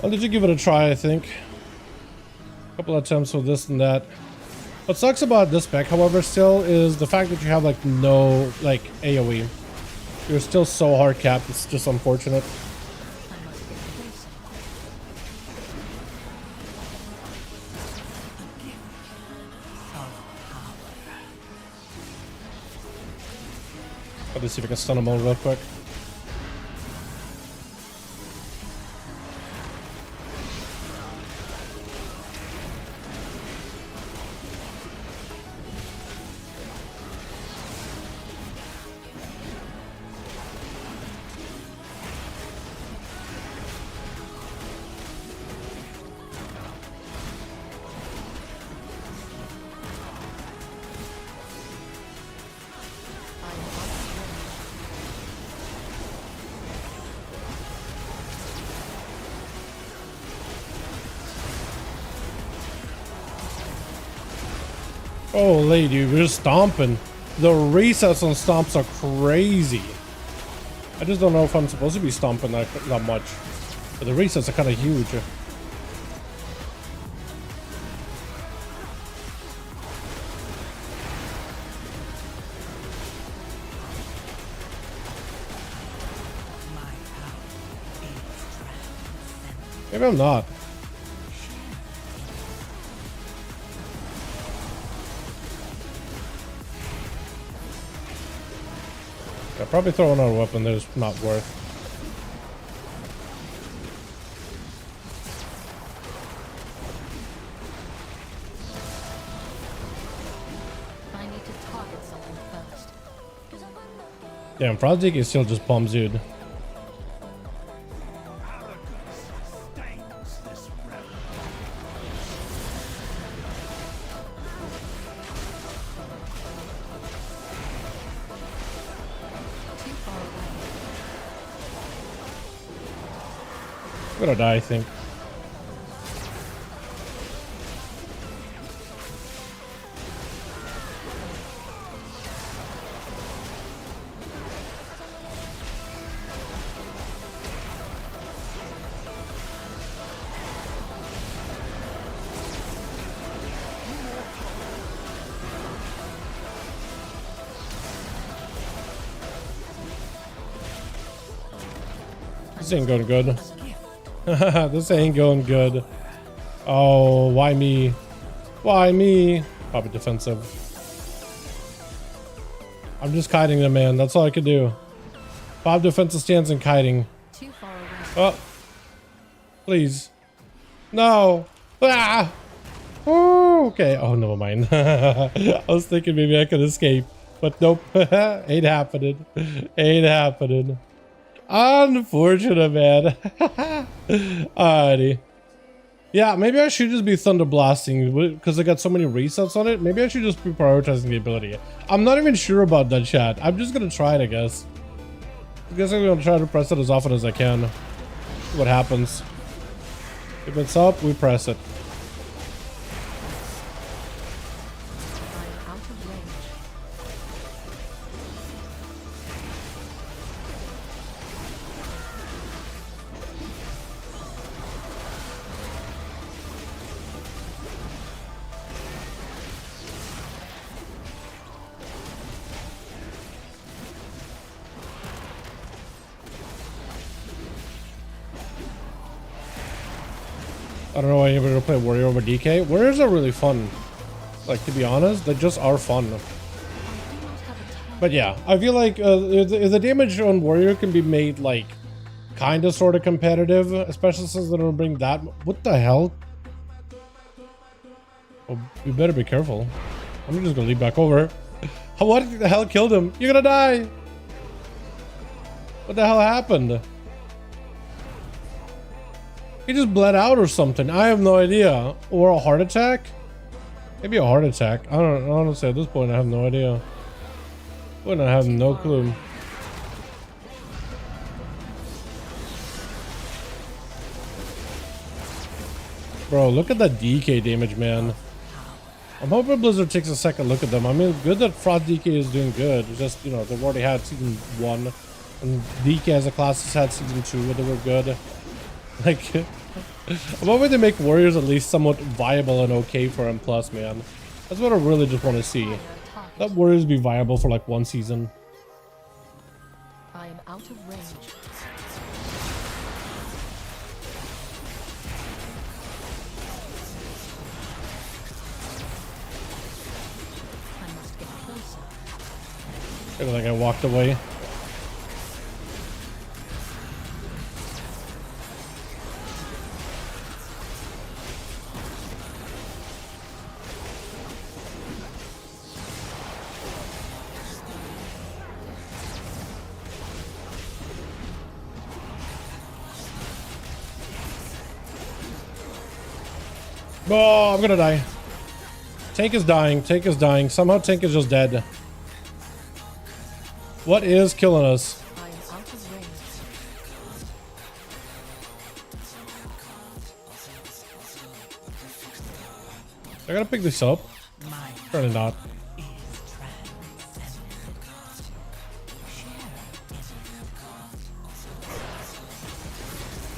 Well, did you give it a try, I think. A couple of attempts with this and that. What sucks about this spec, however, still is the fact that you have like no like AoE. You're still so hard capped, it's just unfortunate. Let's see if I can stun him all real quick. Holy dude, we're just stomping. The resets on stomps are crazy. I just don't know if I'm supposed to be stomping that much. But the resets are kind of huge. Maybe I'm not. Yeah, probably throw another weapon that is not worth. I need to target something first. Damn, Project is still just bums, dude. I'm gonna die, I think. This ain't going good. This ain't going good. Oh, why me? Why me? Probably defensive. I'm just kiting them, man. That's all I can do. 5 defensive stands and kiting. Too far away. Oh. Please. No. Ah! Oh, okay. Oh, never mind. I was thinking maybe I could escape. But nope. Ain't happening. Ain't happening. Unfortunate, man. Alrighty. Yeah, maybe I should just be Thunder Blasting because I got so many resets on it. Maybe I should just be prioritizing the ability. I'm not even sure about that, chat. I'm just gonna try it, I guess. I guess I'm gonna try to press it as often as I can. See what happens. If it's up, we press it. I don't know why anybody will play Warrior over DK. Warriors are really fun. Like, to be honest, they just are fun. But yeah, I feel like if the damage on Warrior can be made, like, kind of sort of competitive, especially since they don't bring that. What the hell? Oh, we better be careful. I'm just gonna leap back over. What the hell killed him? You're gonna die! What the hell happened? He just bled out or something. I have no idea. Or a heart attack? Maybe a heart attack. I don't honestly at this point I have no idea. I have no clue. Bro, look at that DK damage, man. I'm hoping Blizzard takes a second look at them. I mean, good that Frost DK is doing good. It's just, you know, they've already had season 1. And DK as a class has had season 2 where they were good. Like, I'm hoping they make Warriors at least somewhat viable and okay for M+, man. That's what I really just want to see. Let Warriors be viable for like 1 season. I am out of range. I must get closer. I feel like I walked away. Oh, I'm gonna die. Tank is dying. Tank is dying. Somehow Tank is just dead. What is killing us? I am out of range. I gotta pick this up. Apparently not.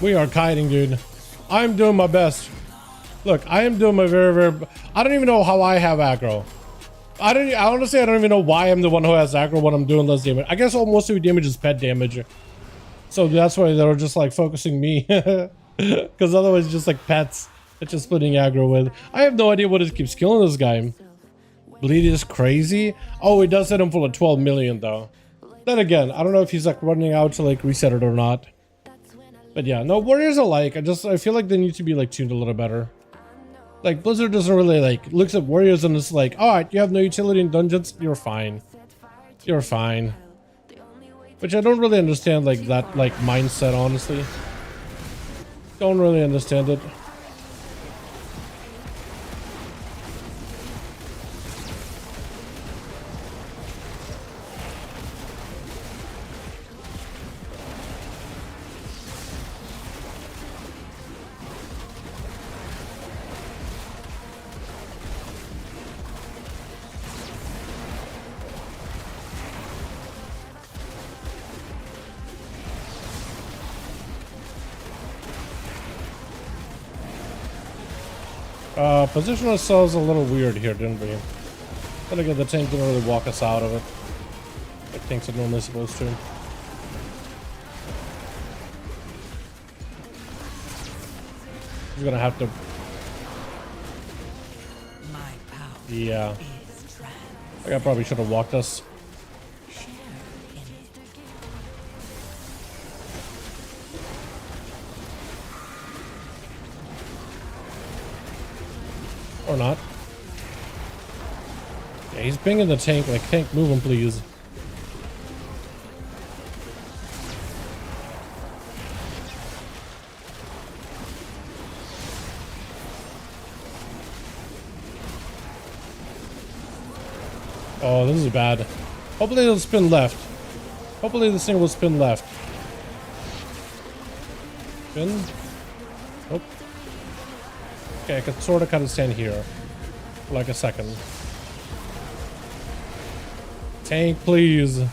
We are kiting, dude. I'm doing my best. Look, I am doing my very... I don't even know how I have aggro. Honestly, I don't even know why I'm the one who has aggro when I'm doing less damage. I guess almost every damage is pet damage. So that's why they're just like focusing me. Because otherwise it's just like pets. It's just splitting aggro with. I have no idea what it keeps killing this guy. Bleed is crazy. Oh, it does hit him full of 12 million though. Then again, I don't know if he's like running out to like reset it or not. But yeah, no, Warriors alike. I feel like they need to be like tuned a little better. Like, Blizzard doesn't really, like, looks at Warriors and it's like, alright, you have no utility in dungeons, you're fine. You're fine. Which I don't really understand, like, that, like, mindset, honestly. Don't really understand it. Position ourselves a little weird here, didn't we? But again, the tank didn't really walk us out of it. Like tanks are normally supposed to. He's gonna have to... Yeah. Like I probably should have walked us. Or not. Yeah, he's pinging the tank. Like, tank, move him, please. Oh, this is bad. Hopefully it'll spin left. Hopefully this thing will spin left. Spin. Nope. Okay, I could sort of kind of stand here for like a second. Tank, please.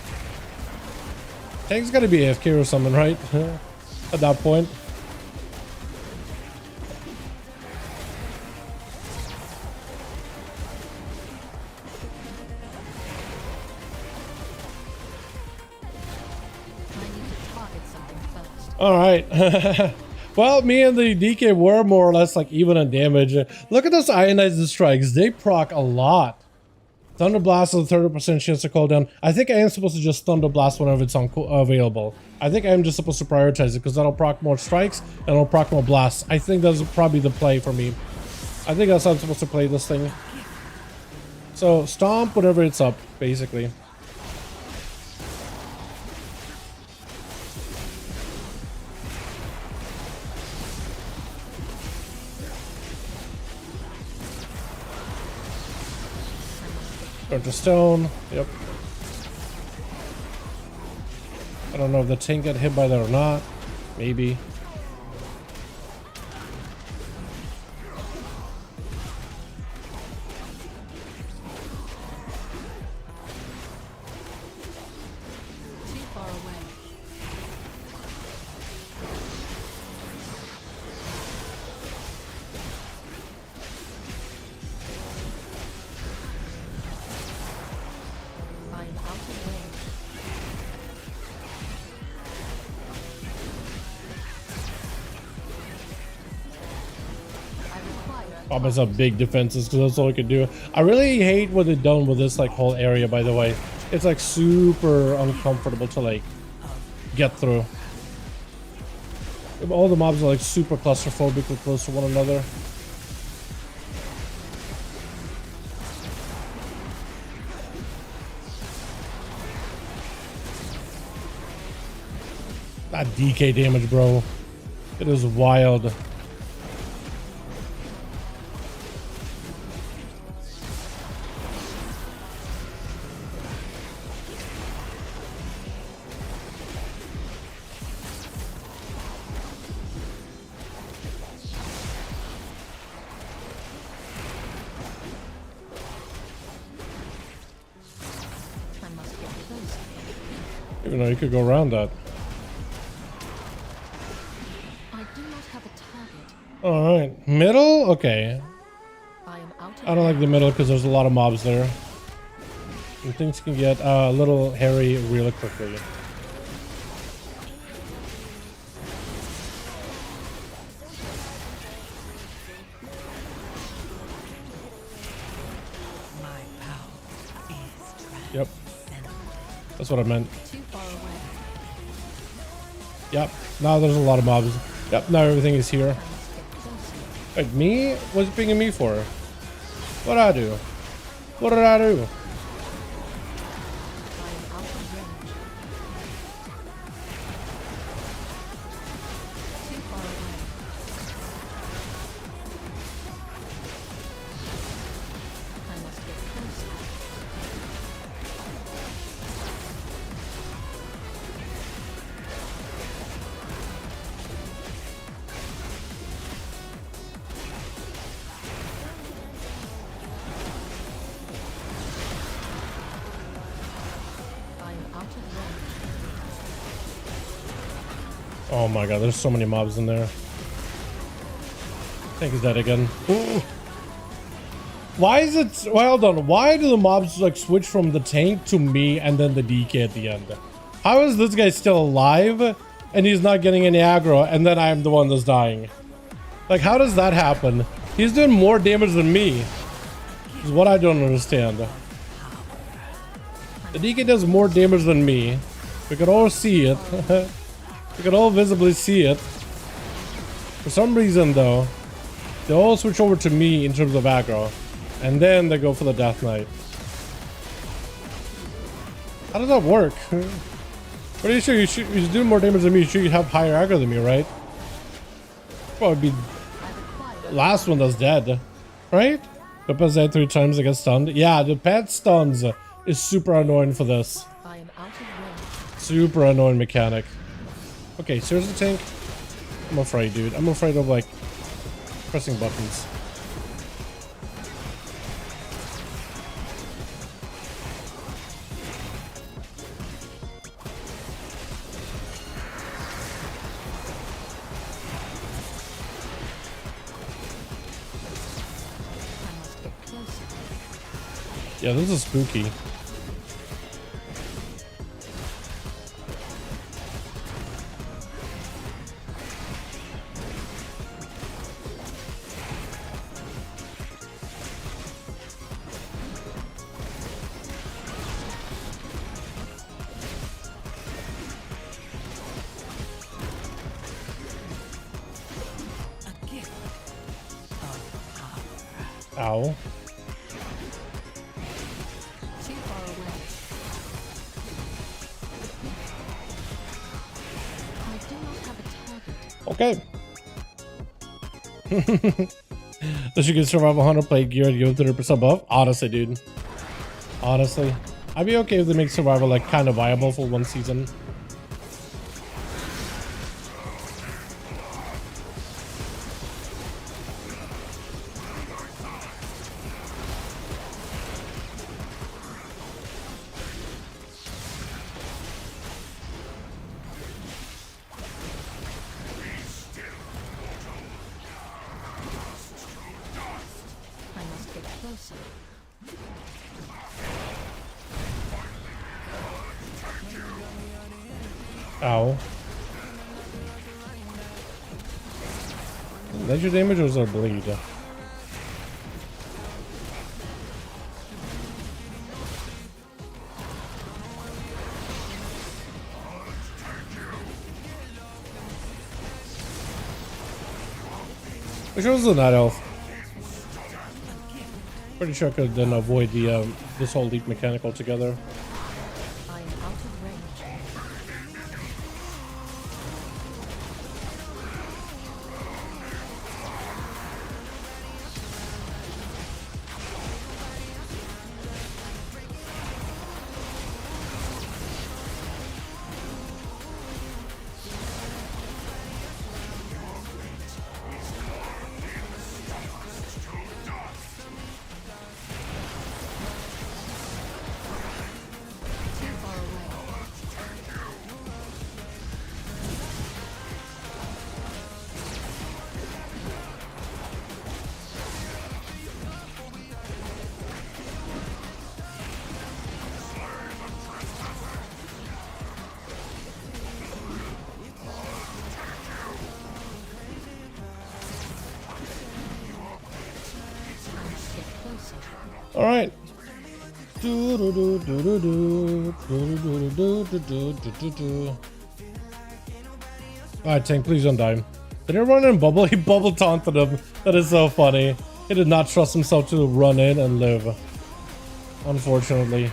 Tank's gotta be AFK or something, right? At that point. All right. Well, me and the DK were more or less like even on damage. Look at those ionized strikes. They proc a lot. Thunder Blast is a 30% chance to cooldown. I think I am supposed to just Thunder Blast whenever it's on available. I think I am just supposed to prioritize it because that'll proc more strikes and it'll proc more blasts. I think that's probably the play for me. I think that's how I'm supposed to play this thing. So stomp whenever it's up, basically. To stone. Yep. I don't know if the tank got hit by that or not. Maybe. Too far away. Pop myself big defenses because that's all I could do. I really hate what they've done with this like whole area, by the way. It's like super uncomfortable to like get through. All the mobs are like super claustrophobically close to one another. That DK damage, bro. It is wild. Even though you could go around that. I do not have a target. All right, middle. Okay. I don't like the middle because there's a lot of mobs there. And things can get a little hairy really quickly. Yep. That's what I meant. Too far away. Yep. Now there's a lot of mobs. Yep. Now everything is here. Like me? What's it pinging me for? What did I do? What did I do? Oh my god, there's so many mobs in there. Tank is dead again. Ooh. Why is it... Well, hold on. Why do the mobs like switch from the tank to me and then the DK at the end? How is this guy still alive and he's not getting any aggro and then I'm the one that's dying? Like, how does that happen? He's doing more damage than me. Is what I don't understand. The DK does more damage than me. We could all see it. We could all visibly see it. For some reason, though, they all switch over to me in terms of aggro. And then they go for the Death Knight. How does that work? Pretty sure you do more damage than me. You should have higher aggro than me, right? Probably be last one that's dead, right? The pet died 3 times, I get stunned. Yeah, the pet stuns is super annoying for this. I am out of range. Super annoying mechanic. Okay, seriously, tank? I'm afraid, dude. I'm afraid of, like, pressing buttons. I must get closer. Yeah, this is spooky. Ow. Too far away. I do not have a target. Okay. That you can survive 100 plate gear and go 30% buff. Honestly, dude. Honestly. I'd be okay if they make survival like kind of viable for one season. I must get closer. Ow. Major damage or was there bleed? Which was the night elf? Pretty sure I could then avoid the this whole leap mechanic altogether. I am out of range. Too far away. I must get closer. All right. Alright, tank, please don't die. Did he run in bubble? He bubble taunted him. That is so funny. He did not trust himself to run in and live. Unfortunately.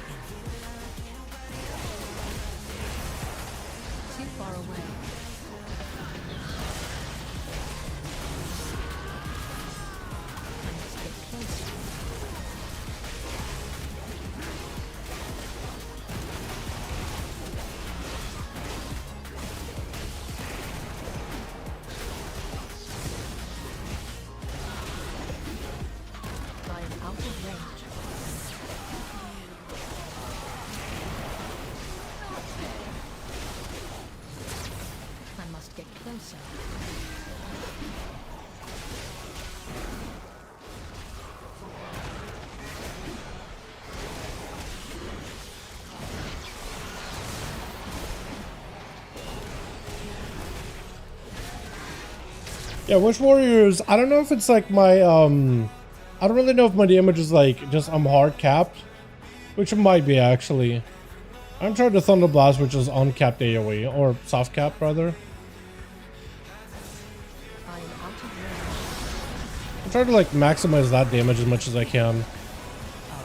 Too far away. I must get closer. I am out of range. I must get closer. Yeah, Wish Warriors, I don't know if it's like my, I don't really know if my damage is like, just I'm hard capped. Which it might be actually. I'm trying to Thunder Blast, which is uncapped AoE, or soft cap rather. I am out of range. I'm trying to like maximize that damage as much as I can.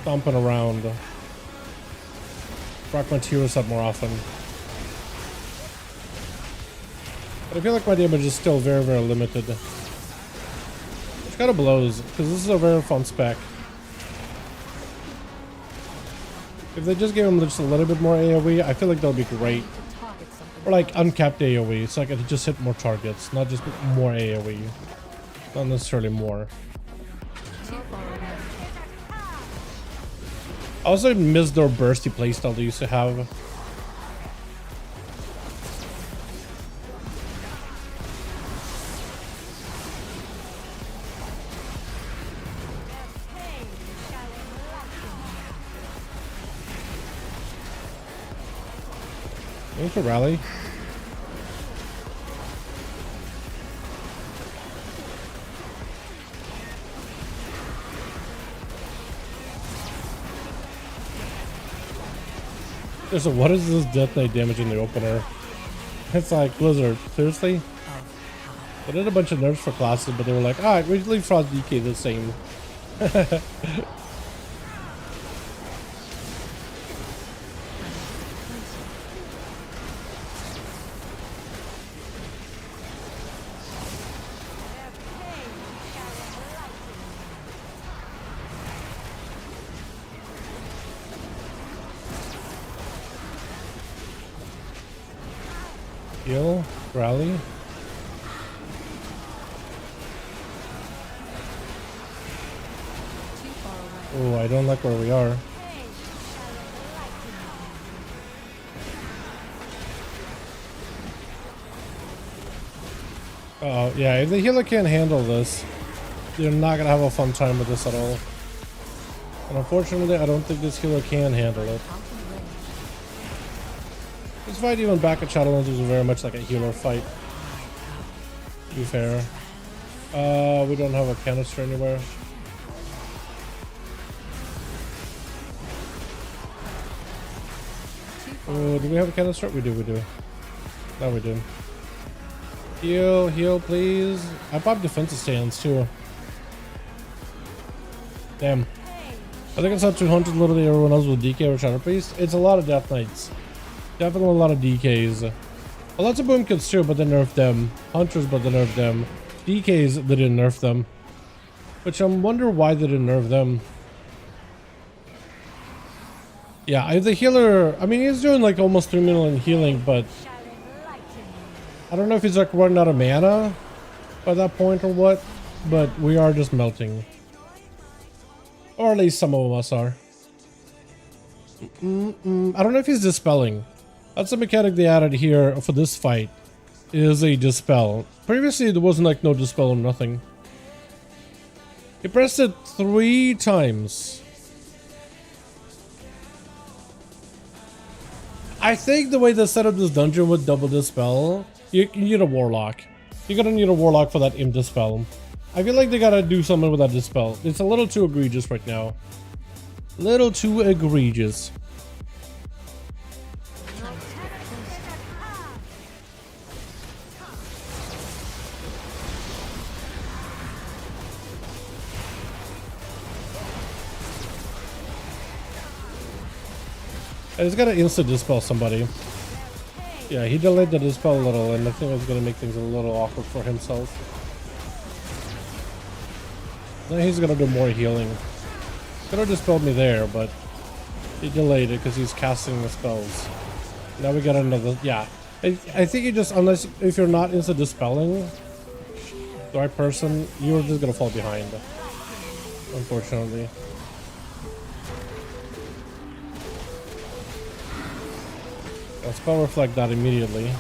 Stomping around. Rock my hero set more often. But I feel like my damage is still very, very limited. Which kind of blows, because this is a very fun spec. If they just gave him just a little bit more AoE, I feel like that would be great. To target something. Or like uncapped AoE, so I could just hit more targets, not just more AoE. Not necessarily more. Too far away. I also miss their bursty playstyle they used to have. Thanks for rally. So what is this death knight damage in the opener? It's like Blizzard, seriously? They did a bunch of nerfs for classes, but they were like, alright, we leave Frost DK the same. Heal, rally. Too far away. Oh, I don't like where we are. Oh, yeah, if the healer can't handle this, you're not gonna have a fun time with this at all. And unfortunately, I don't think this healer can handle it. Out of range. This fight, even back at Shadowlands, was very much like a healer fight. To be fair. We don't have a canister anywhere. Too far Oh, do we have a canister? We do, we do. No, we do. Heal, heal, please. I popped defensive stands too. Damn. I think I saw 200 literally everyone else with DK or Shadow Priest. It's a lot of Death Knights. Definitely a lot of DKs. Lots of Boom Kids too, but they nerfed them. Hunters, but they nerfed them. DKs, they didn't nerf them. Which I wonder why they didn't nerf them. Yeah, the healer, I mean, he's doing like almost 3 million healing, but I don't know if he's like running out of mana by that point or what, but we are just melting. Or at least some of us are. I don't know if he's dispelling. That's a mechanic they added here for this fight, is a dispel. Previously there wasn't like no dispel or nothing. He pressed it 3 times. I think the way they set up this dungeon with double dispel, you need a warlock. You're gonna need a warlock for that imp dispel. I feel like they gotta do something with that dispel. It's a little too egregious right now. Little too egregious. I just gotta insta dispel somebody. Yeah, he delayed the dispel a little, and I think it's gonna make things a little awkward for himself. Now he's gonna do more healing. Could have dispelled me there, but he delayed it because he's casting the spells. Now we got another. Yeah, I think you just, unless if you're not insta dispelling the right person, you're just gonna fall behind. Unfortunately. I'll spell reflect that immediately.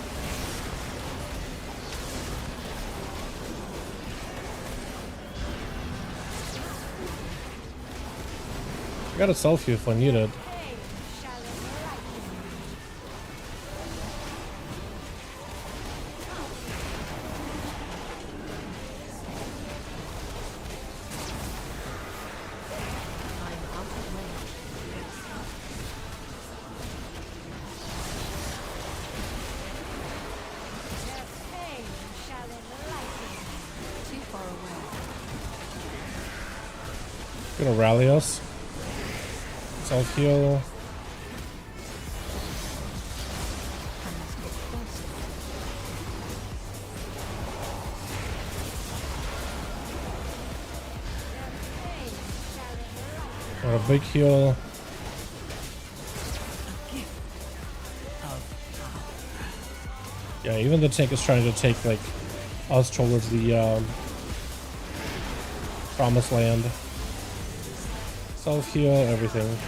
I got a selfie if I need it. I'm out of range. Too far away. Gonna rally us. Self heal. I must get closer. Got a big heal. Yeah, even the tank is trying to take like us towards the promised land. Self-heal, everything.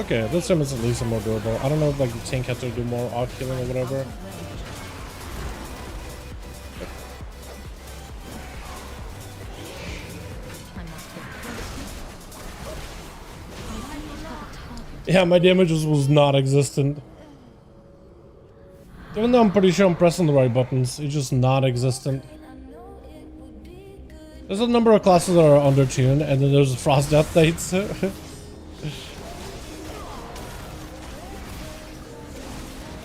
Okay, this time it's at least more durable. I don't know if like the tank has to do more off healing or whatever. Yeah, my damage was not existent. Even though I'm pretty sure I'm pressing the right buttons, it's just not existent. There's a number of classes that are undertuned, and then there's frost death dates.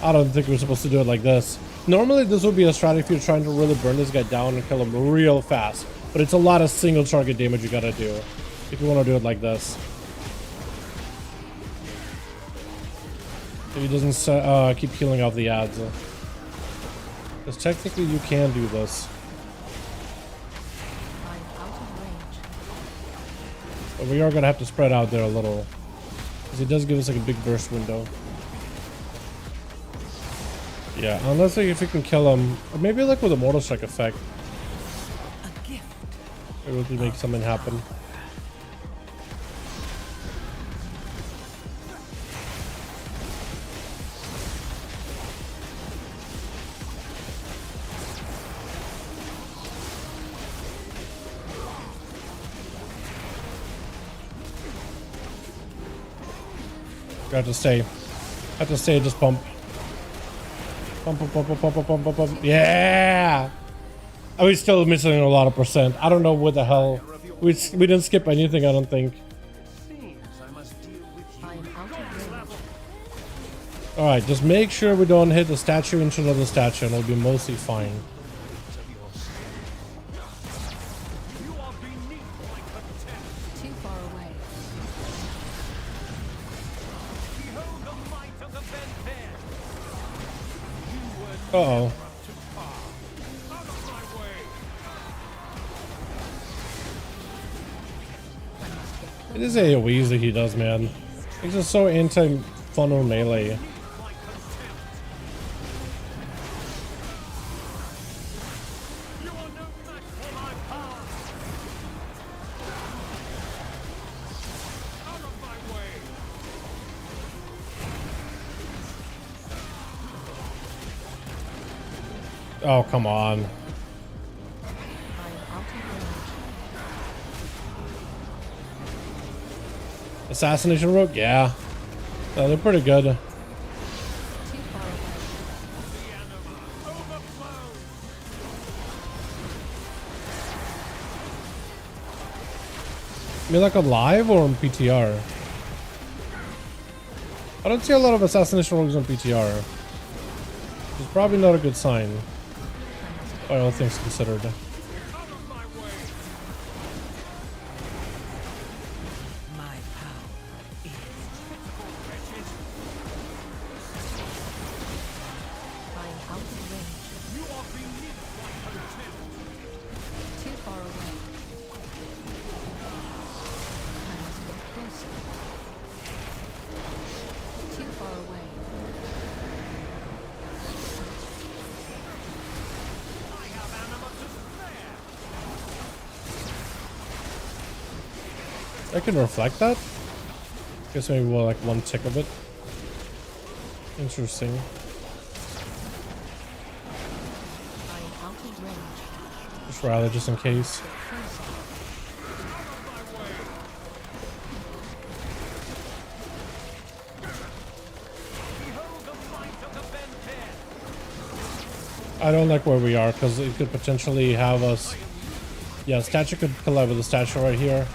I don't think we're supposed to do it like this. Normally this would be a strategy if you're trying to really burn this guy down and kill him real fast. But it's a lot of single target damage you gotta do if you want to do it like this. So he doesn't keep healing off the ads. Because technically you can do this. But we are gonna have to spread out there a little. Because he does give us like a big burst window. Yeah, unless like, if we can kill him, or maybe like with a mortal strike effect. Maybe we can make something happen. You have to stay. Have to stay. Just pump. Pump, pump, pump, pump, pump, pump, pump, pump. Yeah. Are we still missing a lot of percent? I don't know what the hell. We didn't skip anything. I don't think. All right. Just make sure we don't hit the statue into another statue, and we'll be mostly fine. Uh-oh. It is AoEs that he does, man. He's just so anti-funnel melee. Oh, come on. Assassination rogue? Yeah. No, they're pretty good. I mean, like on live or on PTR? I don't see a lot of assassination rogues on PTR. It's probably not a good sign. All things considered. I can reflect that? Guess maybe we'll like one tick of it. Interesting. Just rather just in case. I don't like where we are because it could potentially have us. Yeah, statue could collide with the statue right here.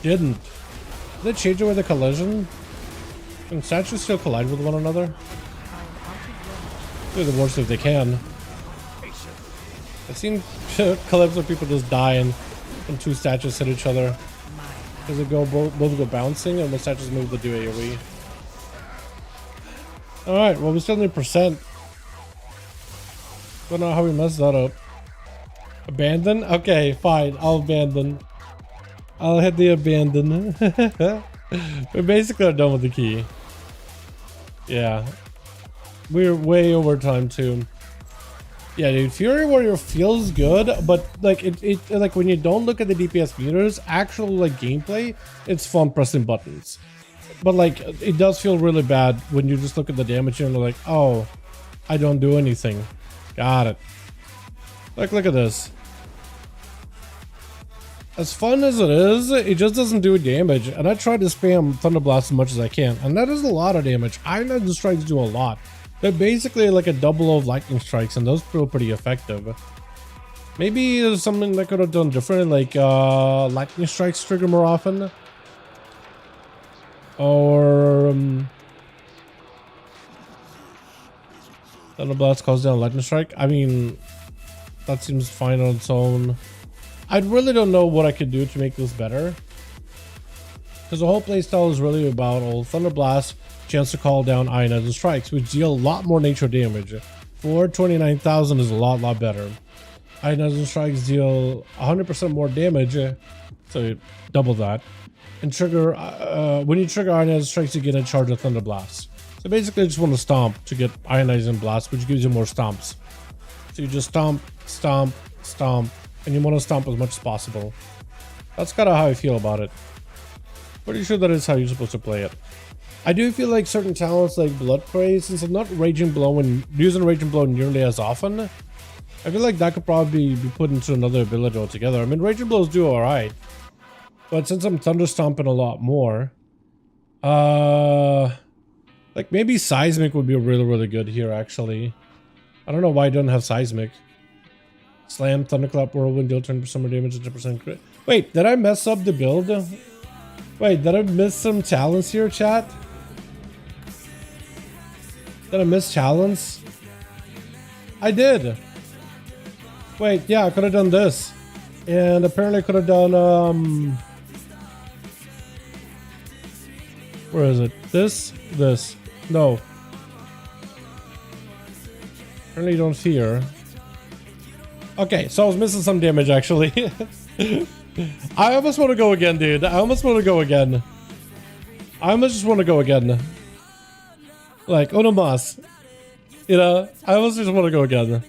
Didn't. Did they change it with the collision? Can statues still collide with one another? Do the worst if they can. I've seen clips where people just die and two statues hit each other. Because they go both go bouncing and the statues move to do AoE. Alright, well we still need percent. Don't know how we messed that up. Abandon? Okay, fine. I'll abandon. I'll hit the abandon. We basically are done with the key. Yeah. We're way over time too. Yeah, dude, Fury Warrior feels good, but like it like when you don't look at the DPS meters, actual like gameplay, it's fun pressing buttons. But like it does feel really bad when you just look at the damage and you're like, oh, I don't do anything. Got it. Like, look at this. As fun as it is, it just doesn't do damage. And I try to spam Thunderblast as much as I can, and that is a lot of damage. Iron Strikes do a lot. They're basically like a double of lightning strikes, and those feel pretty effective. Maybe there's something that could have done different, like lightning strikes trigger more often, or Thunderblast calls down lightning strike. I mean, that seems fine on its own. I really don't know what I could do to make this better, because the whole playstyle is really about old Thunderblast, chance to call down ionizing strikes, which deal a lot more nature damage. 429,000 is a lot better. Ionizing strikes deal 100% more damage, so double that. And trigger when you trigger ionizing strikes, you get a charge of Thunderblast. So basically, I just want to stomp to get ionizing blast, which gives you more stomps. So you just stomp, stomp, stomp, and you want to stomp as much as possible. That's kind of how I feel about it. Pretty sure that is how you're supposed to play it. I do feel like certain talents like Blood Praise, since I'm not Raging Blow and using Raging Blow nearly as often, I feel like that could probably be put into another ability altogether. I mean, Raging Blows do alright, but since I'm Thunder Stomping a lot more, like maybe Seismic would be really good here actually. I don't know why I don't have Seismic. Slam, Thunderclap, Whirlwind, deal 10% more damage and 10% crit. Wait, did I mess up the build? Wait, did I miss some talents here, chat? Did I miss talents? I did. Wait, yeah, I could have done this. And apparently I could have done, where is it? This? No. Apparently you don't fear. Okay, so I was missing some damage actually. I almost want to go again, dude. I almost want to go again. I almost just want to go again. Like, uno mas. You know, I almost just want to go again.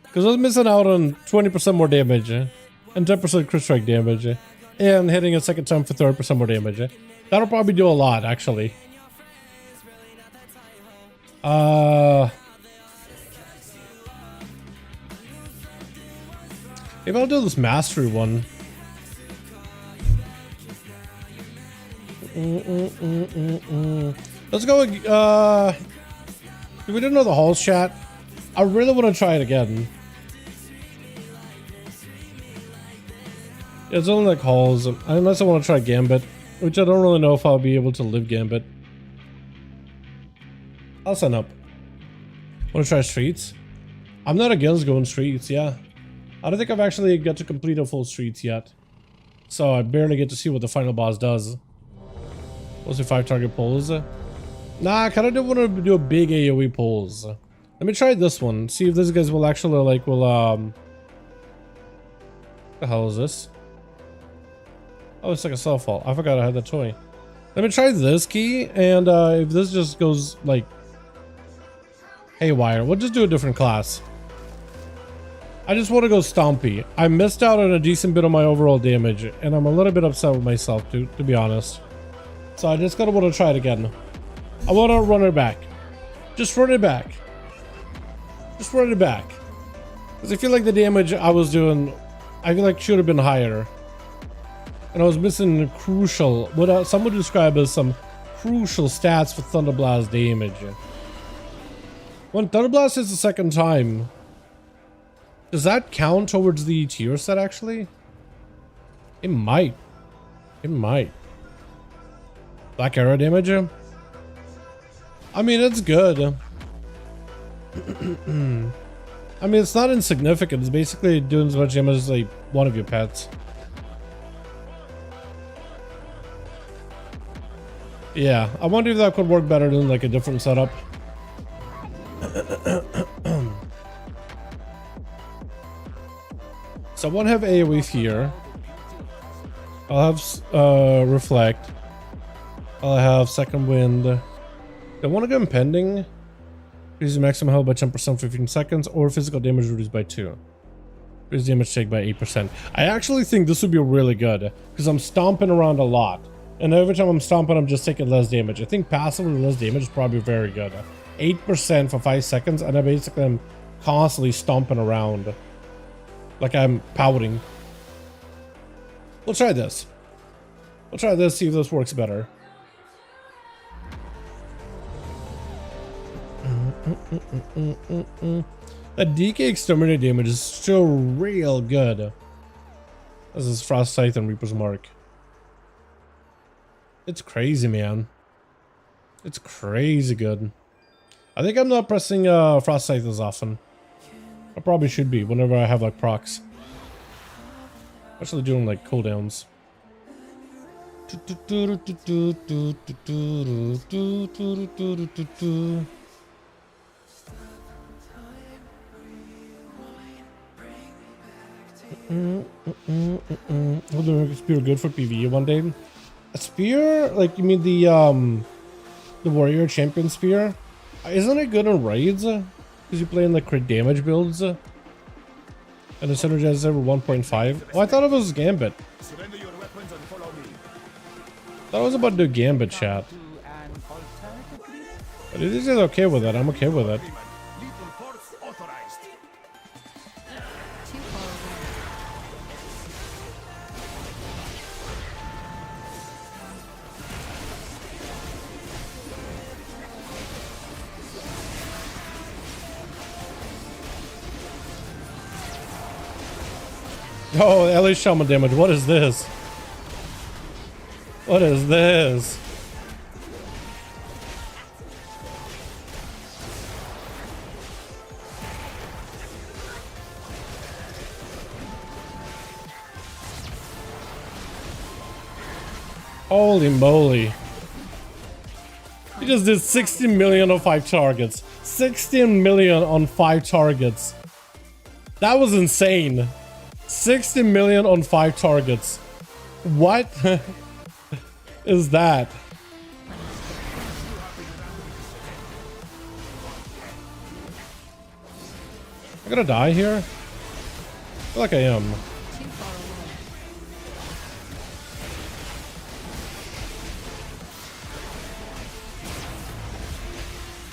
Because I was missing out on 20% more damage. And 10% crit strike damage. And hitting a second time for 30% more damage. That'll probably do a lot, actually. Maybe I'll do this mastery one. Let's go. We didn't know the halls, chat. I really want to try it again. It's only like halls, unless I want to try Gambit, which I don't really know if I'll be able to live Gambit. I'll sign up. Want to try streets? I'm not against going streets, yeah. I don't think I've actually got to complete a full streets yet. So I barely get to see what the final boss does. What's the 5 target pulls? Nah, I kind of don't want to do a big AoE pulls. Let me try this one. See if these guys will actually like, what the hell is this? Oh, it's like a cell fall. I forgot I had the toy. Let me try this key, and if this just goes like haywire, we'll just do a different class. I just want to go Stompy. I missed out on a decent bit of my overall damage, and I'm a little bit upset with myself, to be honest. So I just gotta want to try it again. I want to run it back. Just run it back. Just run it back. Because I feel like the damage I was doing, I feel like should have been higher. And I was missing crucial, what some would describe as some crucial stats for Thunderblast damage. When Thunderblast is the second time, does that count towards the tier set actually? It might. It might. Black arrow damage? I mean, it's good. I mean, it's not insignificant. It's basically doing as much damage as like one of your pets. Yeah, I wonder if that could work better than like a different setup. So I won't have AoE here. I'll have reflect. I'll have second wind. I want to go impending. Increase the maximum health by 10% 15 seconds, or physical damage reduced by 2. Increase damage take by 8%. I actually think this would be really good because I'm stomping around a lot. And every time I'm stomping, I'm just taking less damage. I think passively less damage is probably very good. 8% for 5 seconds, and I basically am constantly stomping around. Like I'm pouting. We'll try this. We'll try this, see if this works better. That DK exterminator damage is still real good. This is Frost Scythe and Reaper's Mark. It's crazy, man. It's crazy good. I think I'm not pressing Frost Scythe as often. I probably should be whenever I have like procs. Actually doing like cooldowns. Will the spear good for PvE one day? A spear? Like you mean the warrior champion spear? Isn't it good in raids? Because you play in like crit damage builds. And it synergizes over 1.5. Oh, I thought it was Gambit. Surrender your weapons and follow me. Thought I was about to do Gambit chat. But if this is okay with it, I'm okay with it. Lethal force authorized. Too far away. Oh, LA Shaman damage. What is this? What is this? Holy moly. He just did 60 million on 5 targets. 16 million on 5 targets. That was insane. 60 million on 5 targets. What is that? I'm gonna die here? I feel like I am. Too far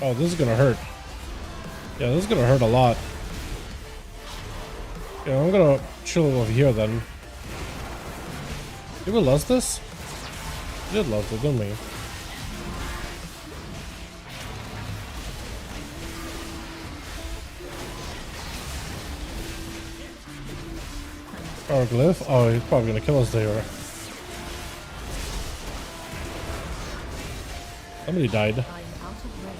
away. Oh, this is gonna hurt. Yeah, this is gonna hurt a lot. Yeah, I'm gonna chill over here then. Did we lose this? We did lose it, didn't we? Our glyph? Oh, he's probably gonna kill us there. Somebody died. I am out of range.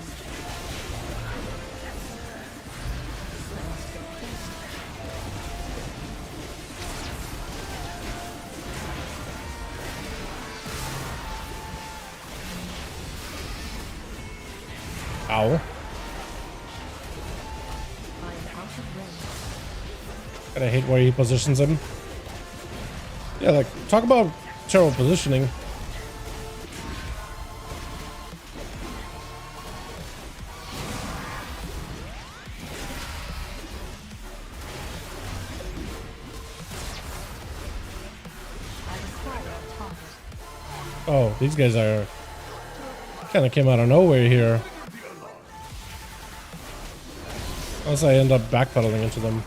Ow. I am out of range. Kinda hate where he positions him. Yeah, like, talk about terrible positioning. I require a target. Oh, these guys are kind of came out of nowhere here. Unless I end up backpedaling into them.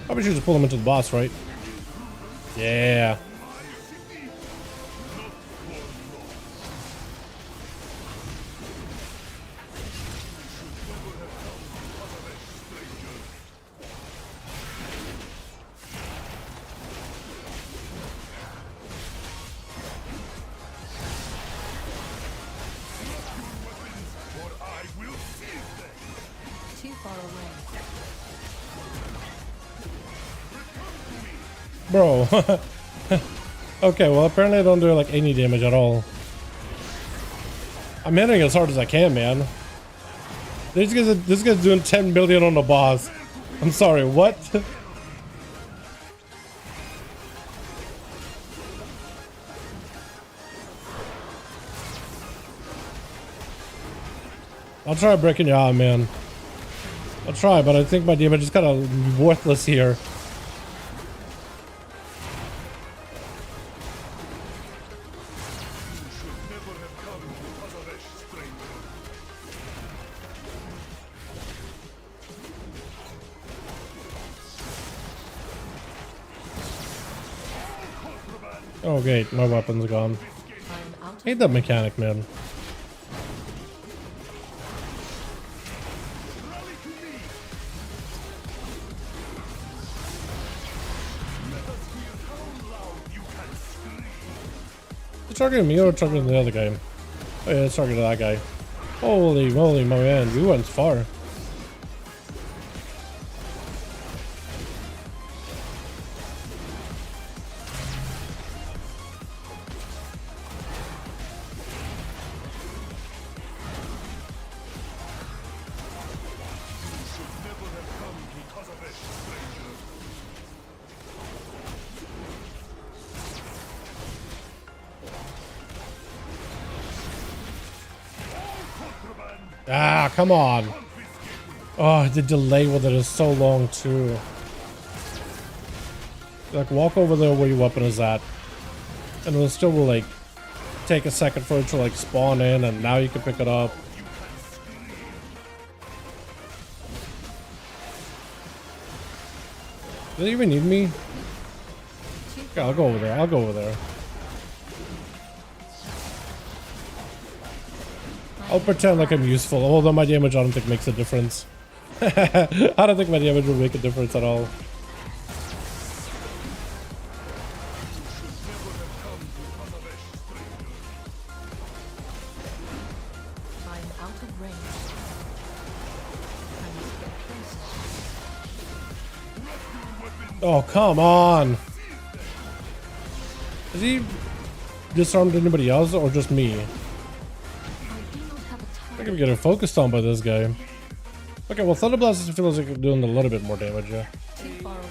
Probably should just pull them into the boss, right? Yeah. Too far away. Bro. Okay, well apparently I don't do like any damage at all. I'm hitting as hard as I can, man. This guy's doing 10 million on the boss. I'm sorry, what? I'll try breaking you out, man. I'll try, but I think my damage is kind of worthless here. Oh, great. My weapon's gone. Hate that mechanic, man. It's targeting me or targeting the other guy? Oh yeah, it's targeting that guy. Holy moly, my man. You went far. Ah, come on. Oh, the delay with it is so long too. Like, walk over there where your weapon is at. And it still will, like, take a second for it to, like, spawn in, and now you can pick it up. Do they even need me? Okay, I'll go over there. I'll go over there. I'll pretend like I'm useful, although my damage I don't think makes a difference. I don't think my damage will make a difference at all. I'm out of range. I need to get closer. Oh, come on. Has he disarmed anybody else or just me? I think I'm getting focused on by this guy. Okay, well, Thunder Blast feels like doing a little bit more damage, yeah. Too far away.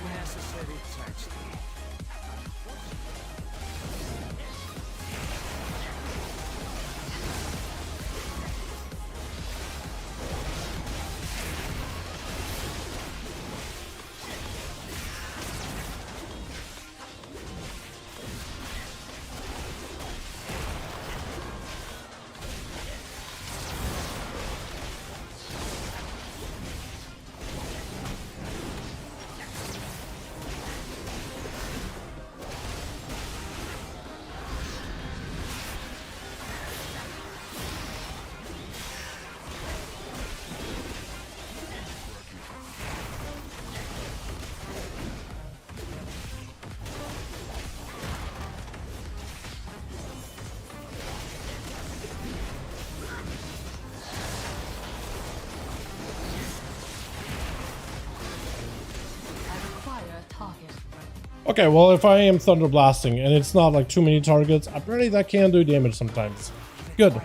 Okay, well, if I am Thunder Blasting and it's not like too many targets, apparently that can do damage sometimes. Good.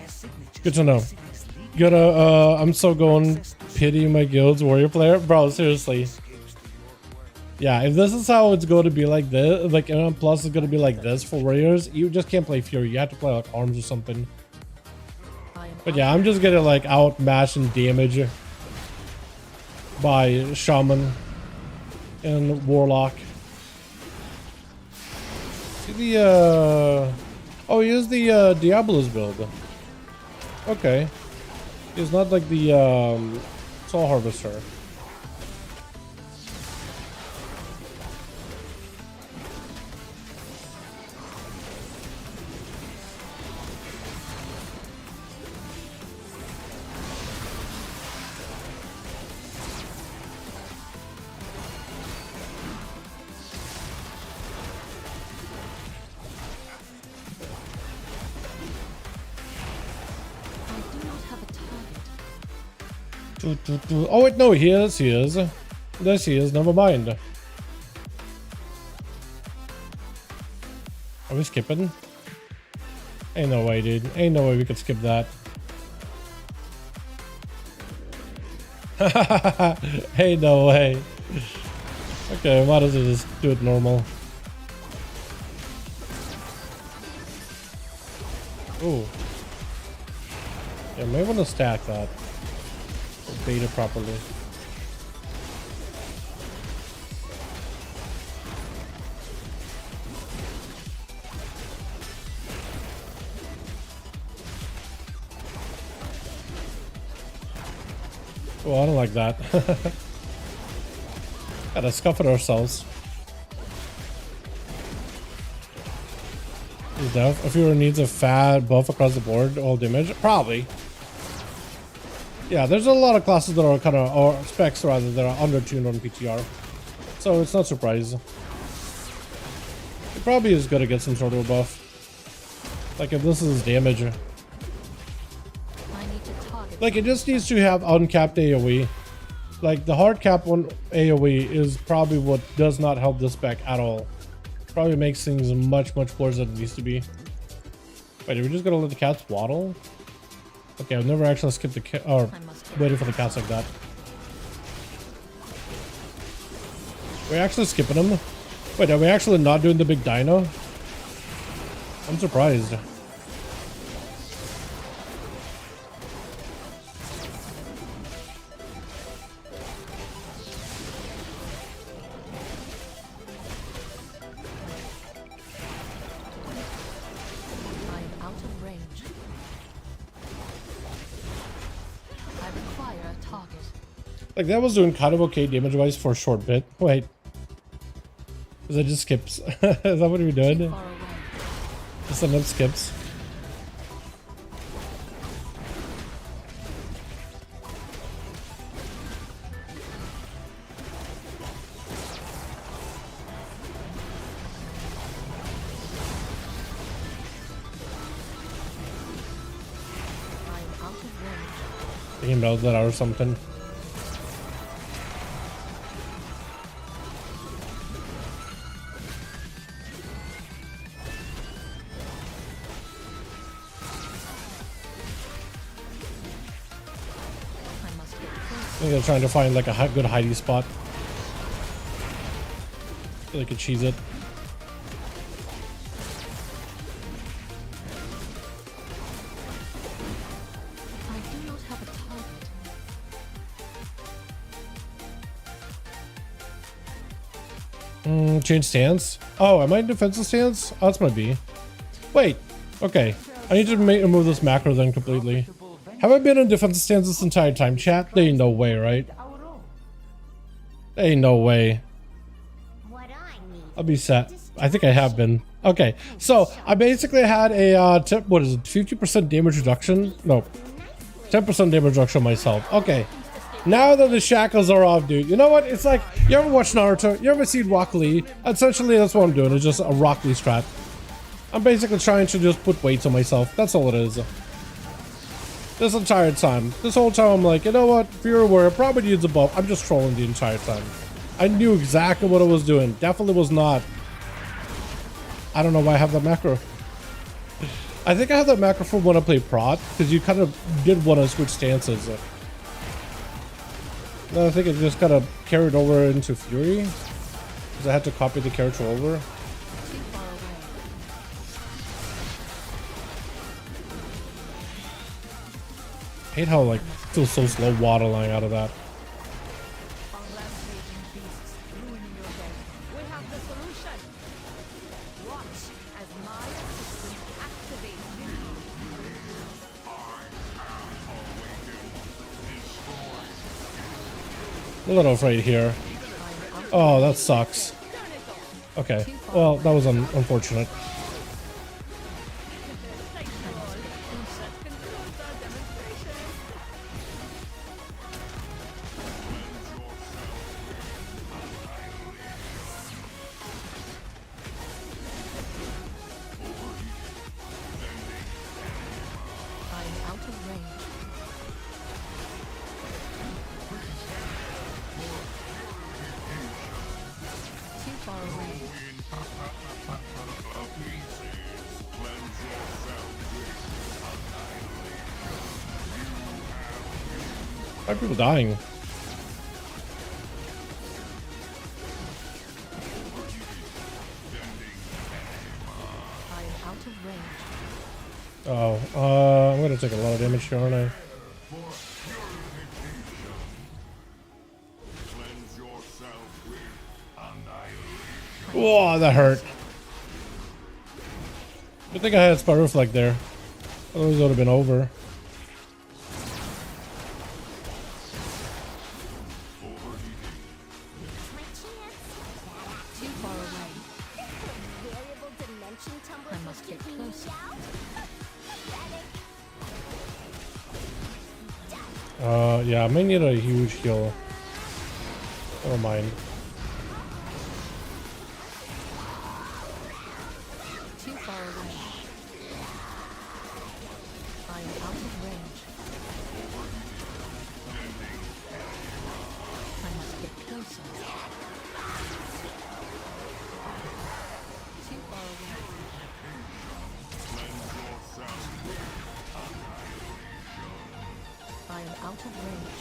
Good to know. I'm so going pity my guild's warrior player. Bro, seriously. Yeah, if this is how it's going to be like this, like MM Plus is going to be like this for warriors, you just can't play Fury. You have to play like Arms or something. But yeah, I'm just getting like outmatched in damage by Shaman and Warlock. Oh, he is the Diablo's build. Okay. He's not like the Soul Harvester. Oh wait, no, he is. Yes, he is. Never mind. Are we skipping? Ain't no way, dude. Ain't no way we could skip that. Ain't no way. Okay, might as well just do it normal. Ooh. Yeah, may want to stack that. baited properly. Oh, I don't like that. Gotta scuff it ourselves. Is that if you needs a fat buff across the board, all damage? Probably. Yeah, there's a lot of classes that are kind of, or specs rather, that are under-tuned on PTR. So it's not surprising. It probably is good to get some sort of a buff. Like if this is damage. I need to target. Like it just needs to have uncapped AoE. Like the hard cap on AoE is probably what does not help this spec at all. Probably makes things much worse than it needs to be. Wait, are we just gonna let the cats waddle? Okay, I've never actually skipped the cat or waited for the cats like that. We're actually skipping them. Wait, are we actually not doing the big dino? I'm surprised. Like that was doing kind of okay damage wise for a short bit. Wait. Is that just skips? Is that what we're doing? Just some skips. I can melt that out or something. I think they're trying to find like a good hiding spot so they could cheese it. I do not have a target. Change stance. Oh, am I in defensive stance? Oh, that's my B. Wait. Okay. I need to remove this macro then completely. Have I been in defensive stance this entire time, chat? There ain't no way, right? There ain't no way. I'll be set. I think I have been. Okay, so I basically had a what is it, 50% damage reduction? No, 10% damage reduction myself. Okay, now that the shackles are off, dude, you know what? It's like, you ever watch Naruto? You ever seen Rock Lee? Essentially, that's what I'm doing. It's just a Rock Lee strat. I'm basically trying to just put weights on myself. That's all it is. This entire time. This whole time I'm like, you know what? If you're aware, it probably needs a buff. I'm just trolling the entire time. I knew exactly what I was doing. Definitely was not. I don't know why I have that macro. I think I have that macro from when I played Prot, because you kind of did want to switch stances. Then I think it just kind of carried over into Fury, because I had to copy the character over. I hate how like feels so slow waddling out of that. A little afraid here. Oh, that sucks. Okay, well, that was unfortunate. Why are people dying? Oh, I'm gonna take a lot of damage here, aren't I? Whoa, that hurt. I think I had Spot Reflect there. Otherwise it would have been over. Too far away. I must get closer. Yeah, I may need a huge heal. Never mind. Too far away. I am out of range. I must get closer. Too far away. I am out of range.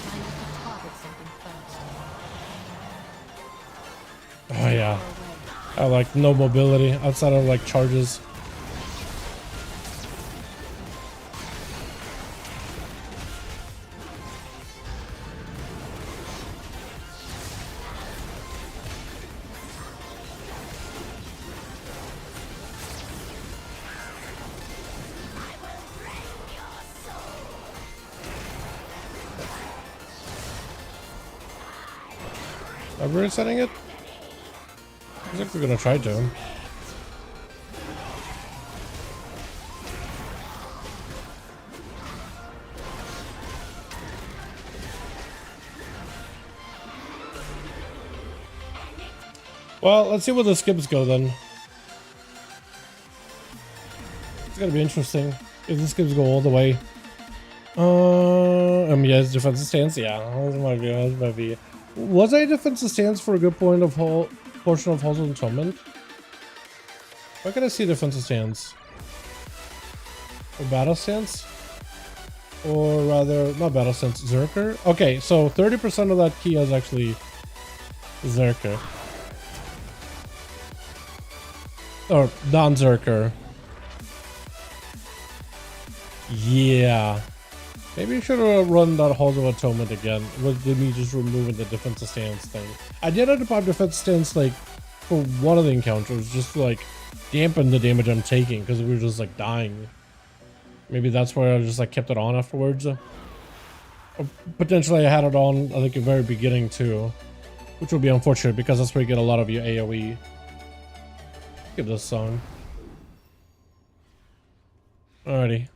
I need to target something first. Oh yeah. Far away. I like no mobility outside of like charges. Are we resetting it? I think we're gonna try to. Well, let's see where the skips go then. It's gonna be interesting if the skips go all the way. Yes, defensive stance. Yeah, that might be. Was I defensive stance for a good point of whole portion of Halls of Atonement? Why can I see defensive stance? Or battle stance? Or rather, not battle stance, Zerker? Okay, so 30% of that key is actually Zerker. Or non-Zerker. Yeah. Maybe you should have run that Halls of Atonement again with me just removing the defensive stance thing. I did have to pop defensive stance like for one of the encounters just to like dampen the damage I'm taking because we were just like dying. Maybe that's why I just like kept it on afterwards. Or potentially I had it on I think at the very beginning too, which would be unfortunate because that's where you get a lot of your AoE. Look at this song. Alrighty.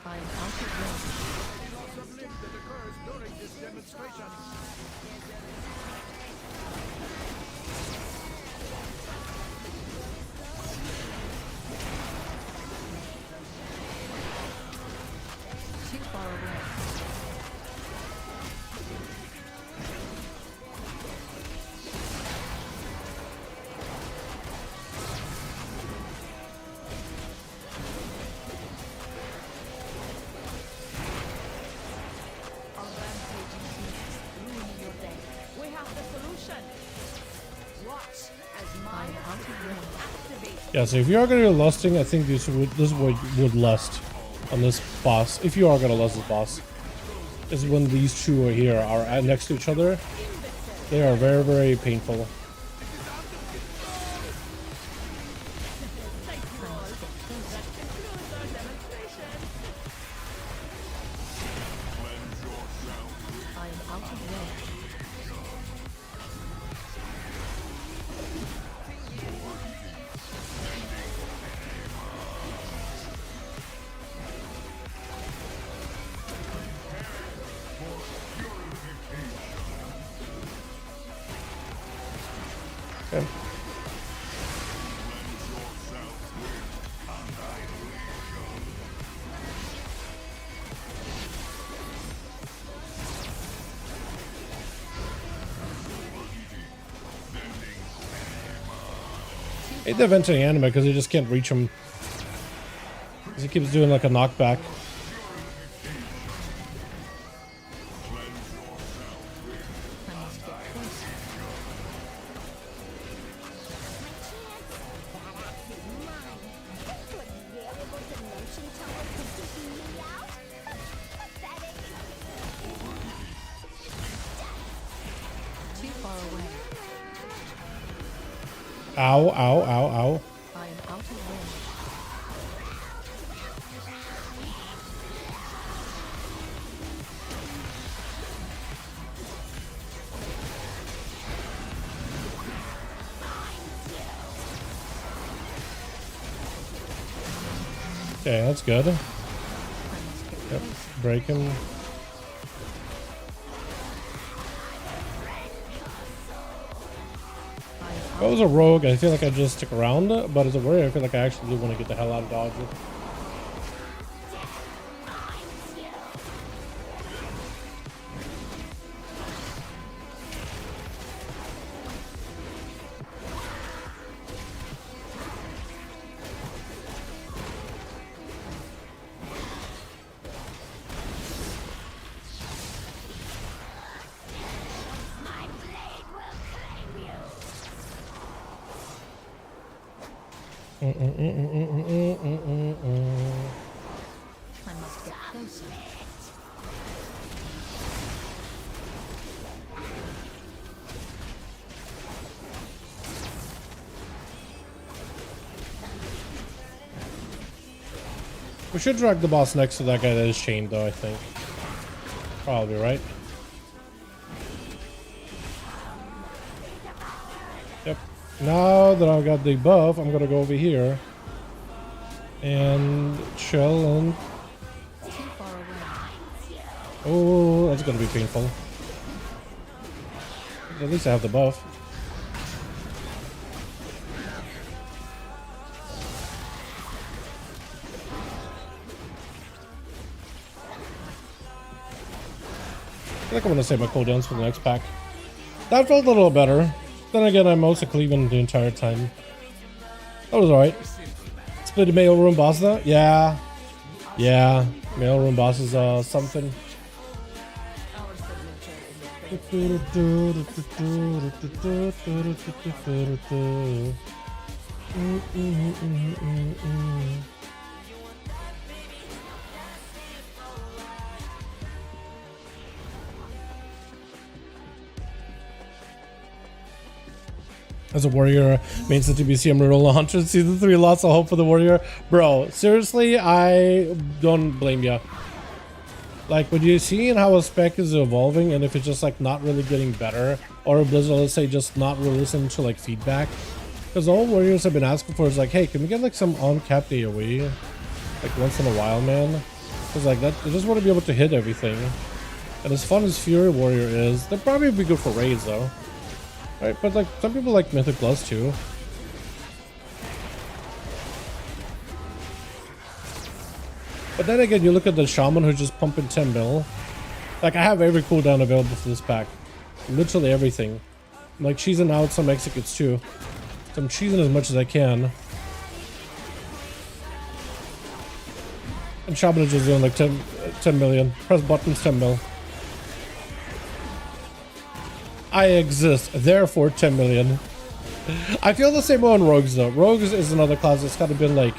I am out of range. Loss of limb that occurs during this demonstration. Too far away. Our rampaging beasts ruining your day. We have the solution. Watch as I my am out of range. activate. Yeah, so if you are gonna be lusting, I think this is what you would lust on this boss. If you are gonna lust this boss, is when these two are here are next to each other. They are very, very painful. I am out of range. Okay. I hate the venting anime because they just can't reach him. He keeps doing like a knockback. I must get closer. Ow, ow, ow, ow. I am out of wind. Okay, that's good. I must get Yep, closer. break him. I am If I was a rogue, I feel like I'd just stick around, but as a warrior, I feel like I actually do want to get the hell out of dodge. I must get closer. We should drag the boss next to that guy that is chained, though, I think. Probably, right? Yep. Now that I've got the buff, I'm gonna go over here and chill and... Too far away. Oh, that's gonna be painful. At least I have the buff. I think I'm gonna save my cooldowns for the next pack. That felt a little better. Then again, I'm also cleaving the entire time. That was alright. Split the mail room boss though? Yeah. Yeah. Mail room boss is something. Our signature in your face. As a warrior, means the TBC, I'm reroll 100 season 3, lots of hope for the warrior. Bro, seriously, I don't blame ya. Like, when you see how a spec is evolving and if it's just like not really getting better, or Blizzard, let's say, just not really listening to like feedback, because all warriors have been asking for is like, hey, can we get like some uncapped AoE like once in a while, man? Because like that, they just want to be able to hit everything. And as fun as Fury Warrior is, they'd probably be good for raids though. Right, but like some people like Mythic Plus too. But then again, you look at the Shaman who's just pumping 10 mil. Like, I have every cooldown available for this pack. Literally everything. I'm like cheesing out some executes too. So I'm cheesing as much as I can. And Shaman is just doing like 10 million. Press buttons, 10 mil. I exist, therefore 10 million. I feel the same way on Rogues though. Rogues is another class that's kind of been like,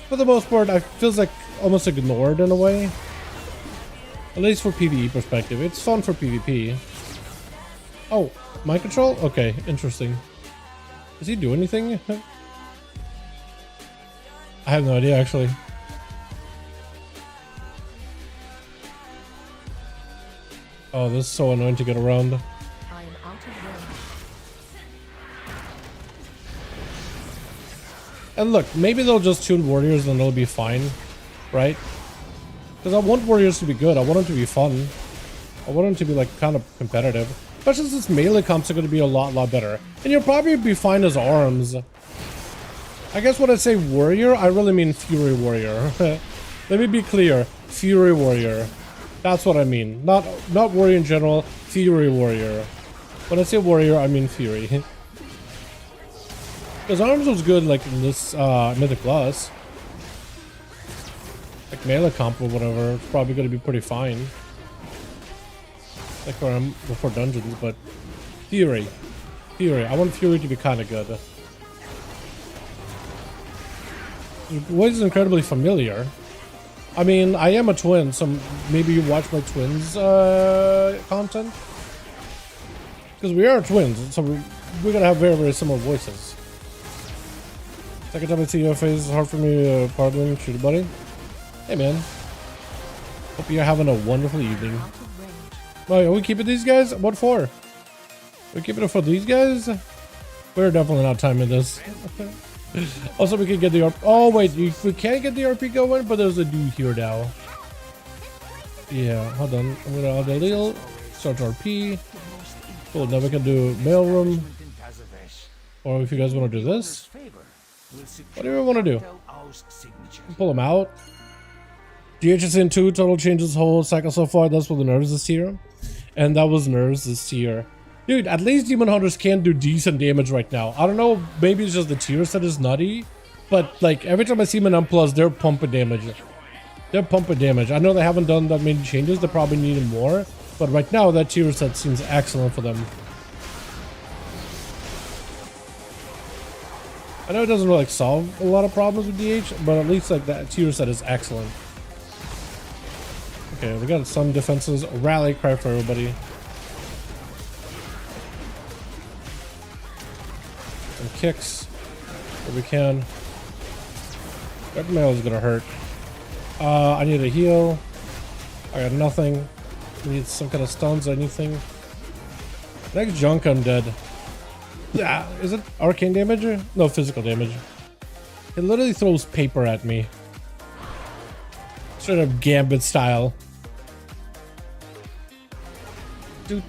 for the most part, I feels like almost ignored in a way. At least for PvE perspective. It's fun for PvP. Oh, mind control? Okay, interesting. Does he do anything? I have no idea actually. Oh, this is so annoying to get around. I am out of wind. And look, maybe they'll just tune warriors and it'll be fine, right? Because I want warriors to be good. I want them to be fun. I want them to be like kind of competitive. Especially since melee comps are going to be a lot better. And you'll probably be fine as arms. I guess when I say warrior, I really mean Fury Warrior. Let me be clear. Fury Warrior. That's what I mean. Not warrior in general. Fury Warrior. When I say warrior, I mean Fury. Because arms was good like in this Mythic Plus. Like melee comp or whatever, it's probably going to be pretty fine. Like before dungeons, but Fury. I want Fury to be kind of good. The voice is incredibly familiar. I mean, I am a twin, so maybe you watch my twins content. Because we are twins, so we're gonna have very, very similar voices. Second time I see your face, it's hard for me, pardon, shoot buddy. Hey man. Hope you're having a wonderful evening. Out of range. Oh, are we keeping these guys? What for? We're keeping it for these guys? We're definitely not timing this. Also, we can get the RP. Oh, wait, we can't get the RP going, but there's a dude here now. Yeah, hold on. I'm gonna add a little. Start RP. Cool, now we can do mailroom. Or if you guys want to do this. What do you want to do? Pull them out. DHS in 2 total changes whole cycle so far. That's for the nerves this tier. And that was nerves this tier. Dude, at least Demon Hunters can do decent damage right now. I don't know, maybe it's just the tier set is nutty. But like every time I see them in M+, they're pumping damage. They're pumping damage. I know they haven't done that many changes. They probably need more. But right now, that tier set seems excellent for them. I know it doesn't really like solve a lot of problems with DH, but at least like that tier set is excellent. Okay, we got some defenses. Rally cry for everybody. Some kicks if we can. Red mail is gonna hurt. I need a heal. I got nothing. Need some kind of stuns or anything. Next junk, I'm dead. Yeah, is it arcane damage? No, physical damage. It literally throws paper at me. Straight up Gambit style. I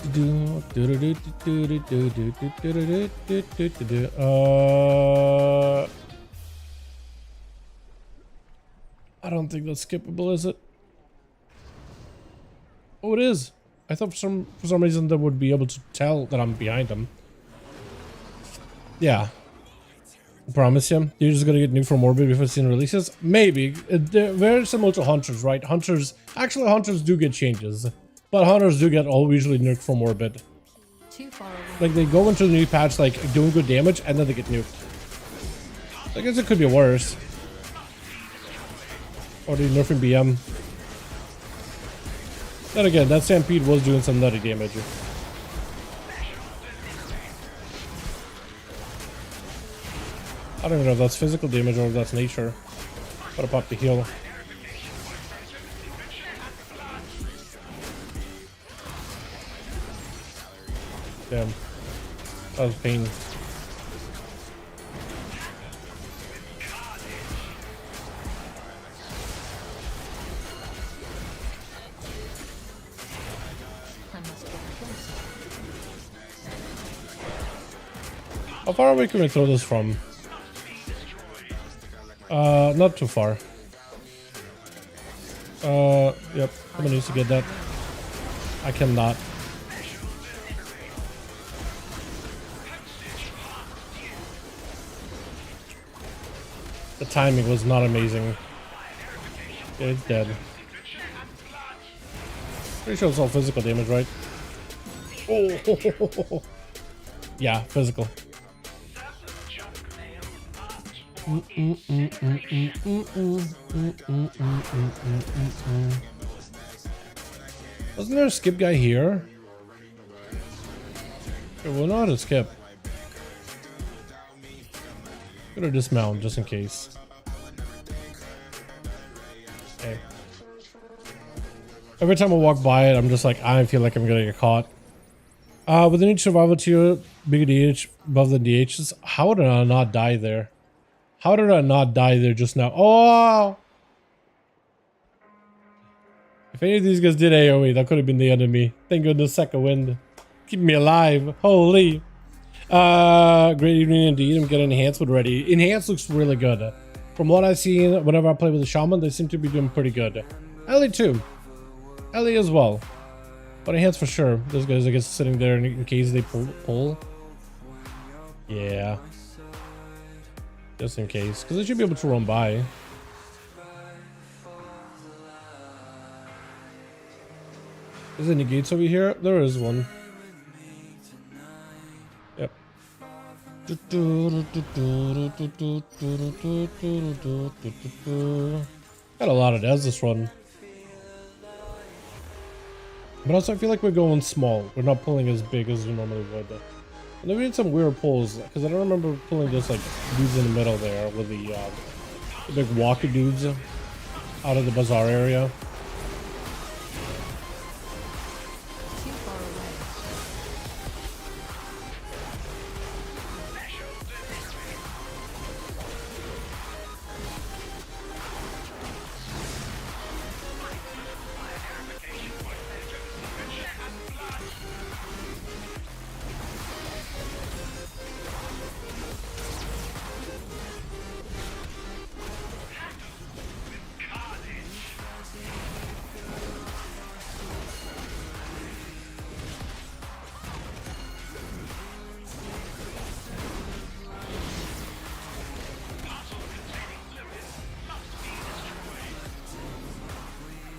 don't think that's skippable, is it? Oh, it is. I thought for some reason they would be able to tell that I'm behind them. Yeah. Promise you. You're just gonna get new from Orbit before seeing releases? Maybe. They're very similar to Hunters, right? Hunters do get changes. But Hunters do get all usually nuked from Orbit. Too far away. Like they go into the new patch like doing good damage and then they get nuked. I guess it could be worse. Or the nerfing BM. Then again, that Stampede was doing some nutty damage. I don't even know if that's physical damage or if that's nature. Gotta pop the heal. Damn. That was pain. I must get closer. How far away can we throw this from? Not too far. Yep. Someone needs to get that. I cannot. The timing was not amazing. Yeah, it's dead. Pretty sure it's all physical damage, right? Oh, yeah, physical. Wasn't there a skip guy here? Okay, we'll know how to skip. Gonna dismount just in case. Okay. Every time I walk by it, I'm just like, I feel like I'm gonna get caught. With the new survival tier, big DH above the DHs, how did I not die there? How did I not die there just now? Oh! If any of these guys did AoE, that could have been the end of me. Thank goodness second wind. Keep me alive. Holy. Great evening indeed. I'm getting enhancement ready. Enhanced looks really good. From what I've seen, whenever I play with the shaman, they seem to be doing pretty good. Ellie too. Ellie as well. But enhanced for sure. Those guys, I guess, sitting there in case they pull. Yeah. Just in case. Because they should be able to run by. Is there any gates over here? There is one. Yep. Got a lot of devs this run. But also I feel like we're going small. We're not pulling as big as we normally would. And then we did some weird pulls because I don't remember pulling just like dudes in the middle there with the big walkie dudes out of the bazaar area. Too far away.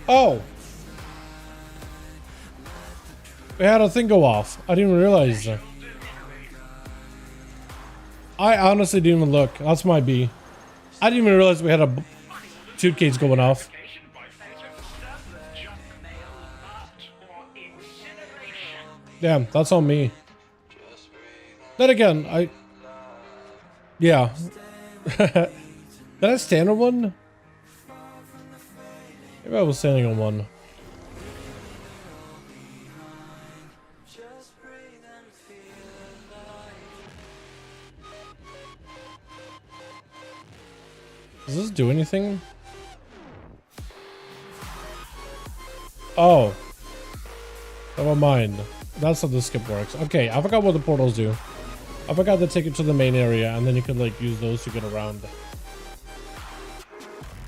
Oh! We had a thing go off. I didn't even realize. I honestly didn't even look. That's my B. I didn't even realize we had a suitcase going off. Damn, that's on me. Then again, yeah. Did I stand on one? Maybe I was standing on one. Does this do anything? Oh. Never mind. That's how the skip works. Okay, I forgot what the portals do. I forgot to take it to the main area and then you can like use those to get around.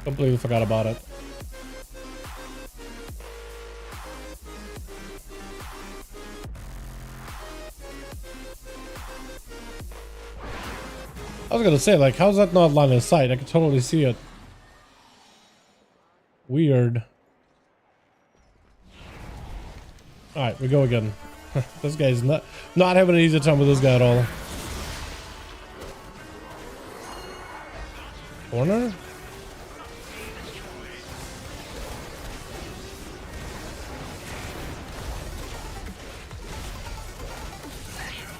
Completely forgot about it. I was gonna say, like, how's that not line of sight? I can totally see it. Weird. Alright, we go again. This guy's not having an easy time with this guy at all. Corner?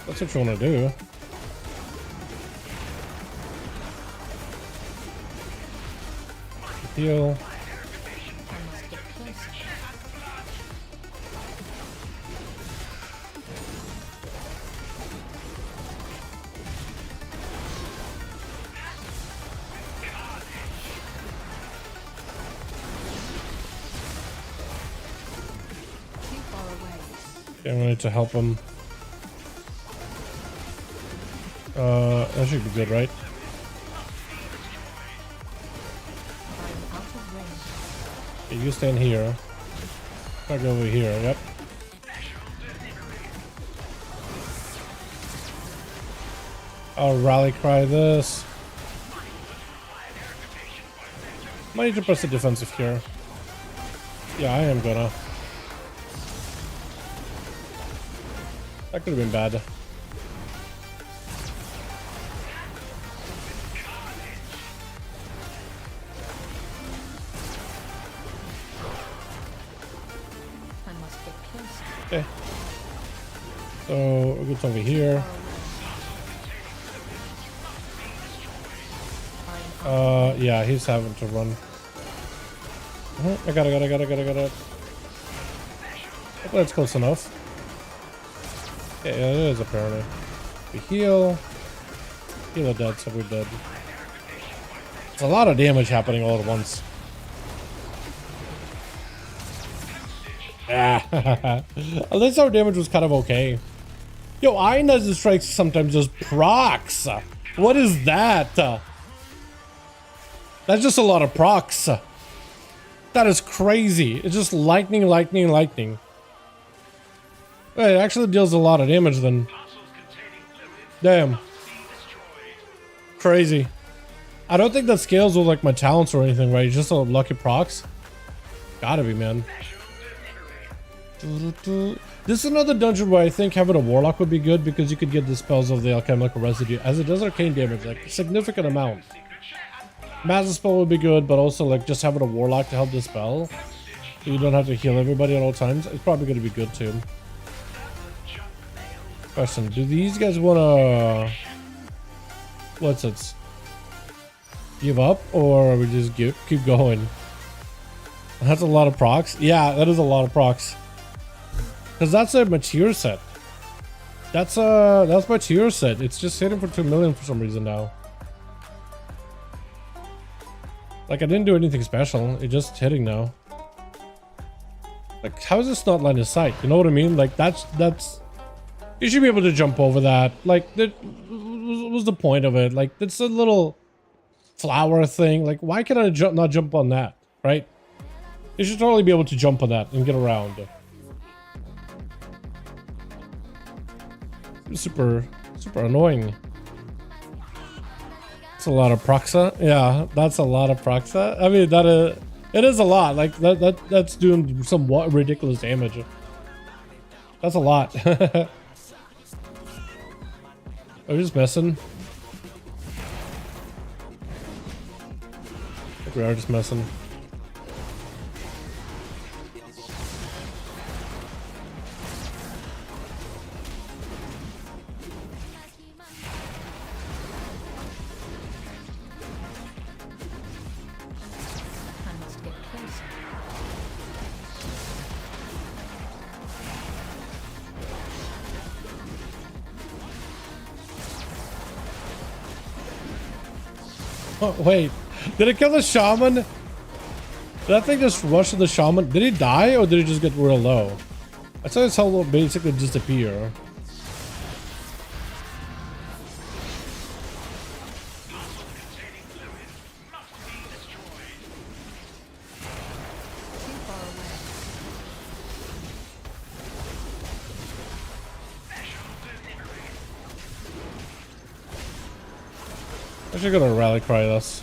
That's what you want to do. Heal. Okay, we need to help him. That should be good, right? Okay, you stand here. I'll go over here, yep. I'll rally cry this. Might need to press the defensive here. Yeah, I am gonna. That could have been bad. Okay. So we'll get over here. Yeah, he's having to run. I got it. Hopefully that's close enough. Yeah, it is apparently. We heal. Heal are dead, so we're dead. It's a lot of damage happening all at once. Ah, at least our damage was kind of okay. Yo, Iron as strikes sometimes just procs. What is that? That's just a lot of procs. That is crazy. It's just lightning. Wait, it actually deals a lot of damage then. Damn. Crazy. I don't think that scales with like my talents or anything, right? It's just a lucky procs. Gotta be, man. This is another dungeon where I think having a warlock would be good because you could get the spells of the alchemical residue as it does arcane damage, like a significant amount. Massive spell would be good, but also like just having a warlock to help dispel, so you don't have to heal everybody at all times. It's probably going to be good too. Question: do these guys wanna what's it? Give up, or we just keep going? That's a lot of procs. Yeah, that is a lot of procs. Cause that's a mature set. That's my tier set. It's just hitting for 2 million for some reason now. Like I didn't do anything special. It's just hitting now. Like how is this not line of sight? You know what I mean? Like that's you should be able to jump over that. Like that was the point of it. Like it's a little flower thing. Like why can I not jump on that? Right? You should totally be able to jump on that and get around. Super annoying. It's a lot of proxa. Yeah, that's a lot of proxa. I mean, it is a lot. Like that's doing some ridiculous damage. That's a lot. Are we just messing? I think we are just messing. Oh, wait, did it kill the shaman? Did that thing just rush to the shaman? Did he die or did he just get real low? I saw his health basically disappear. Actually gonna rally cry this.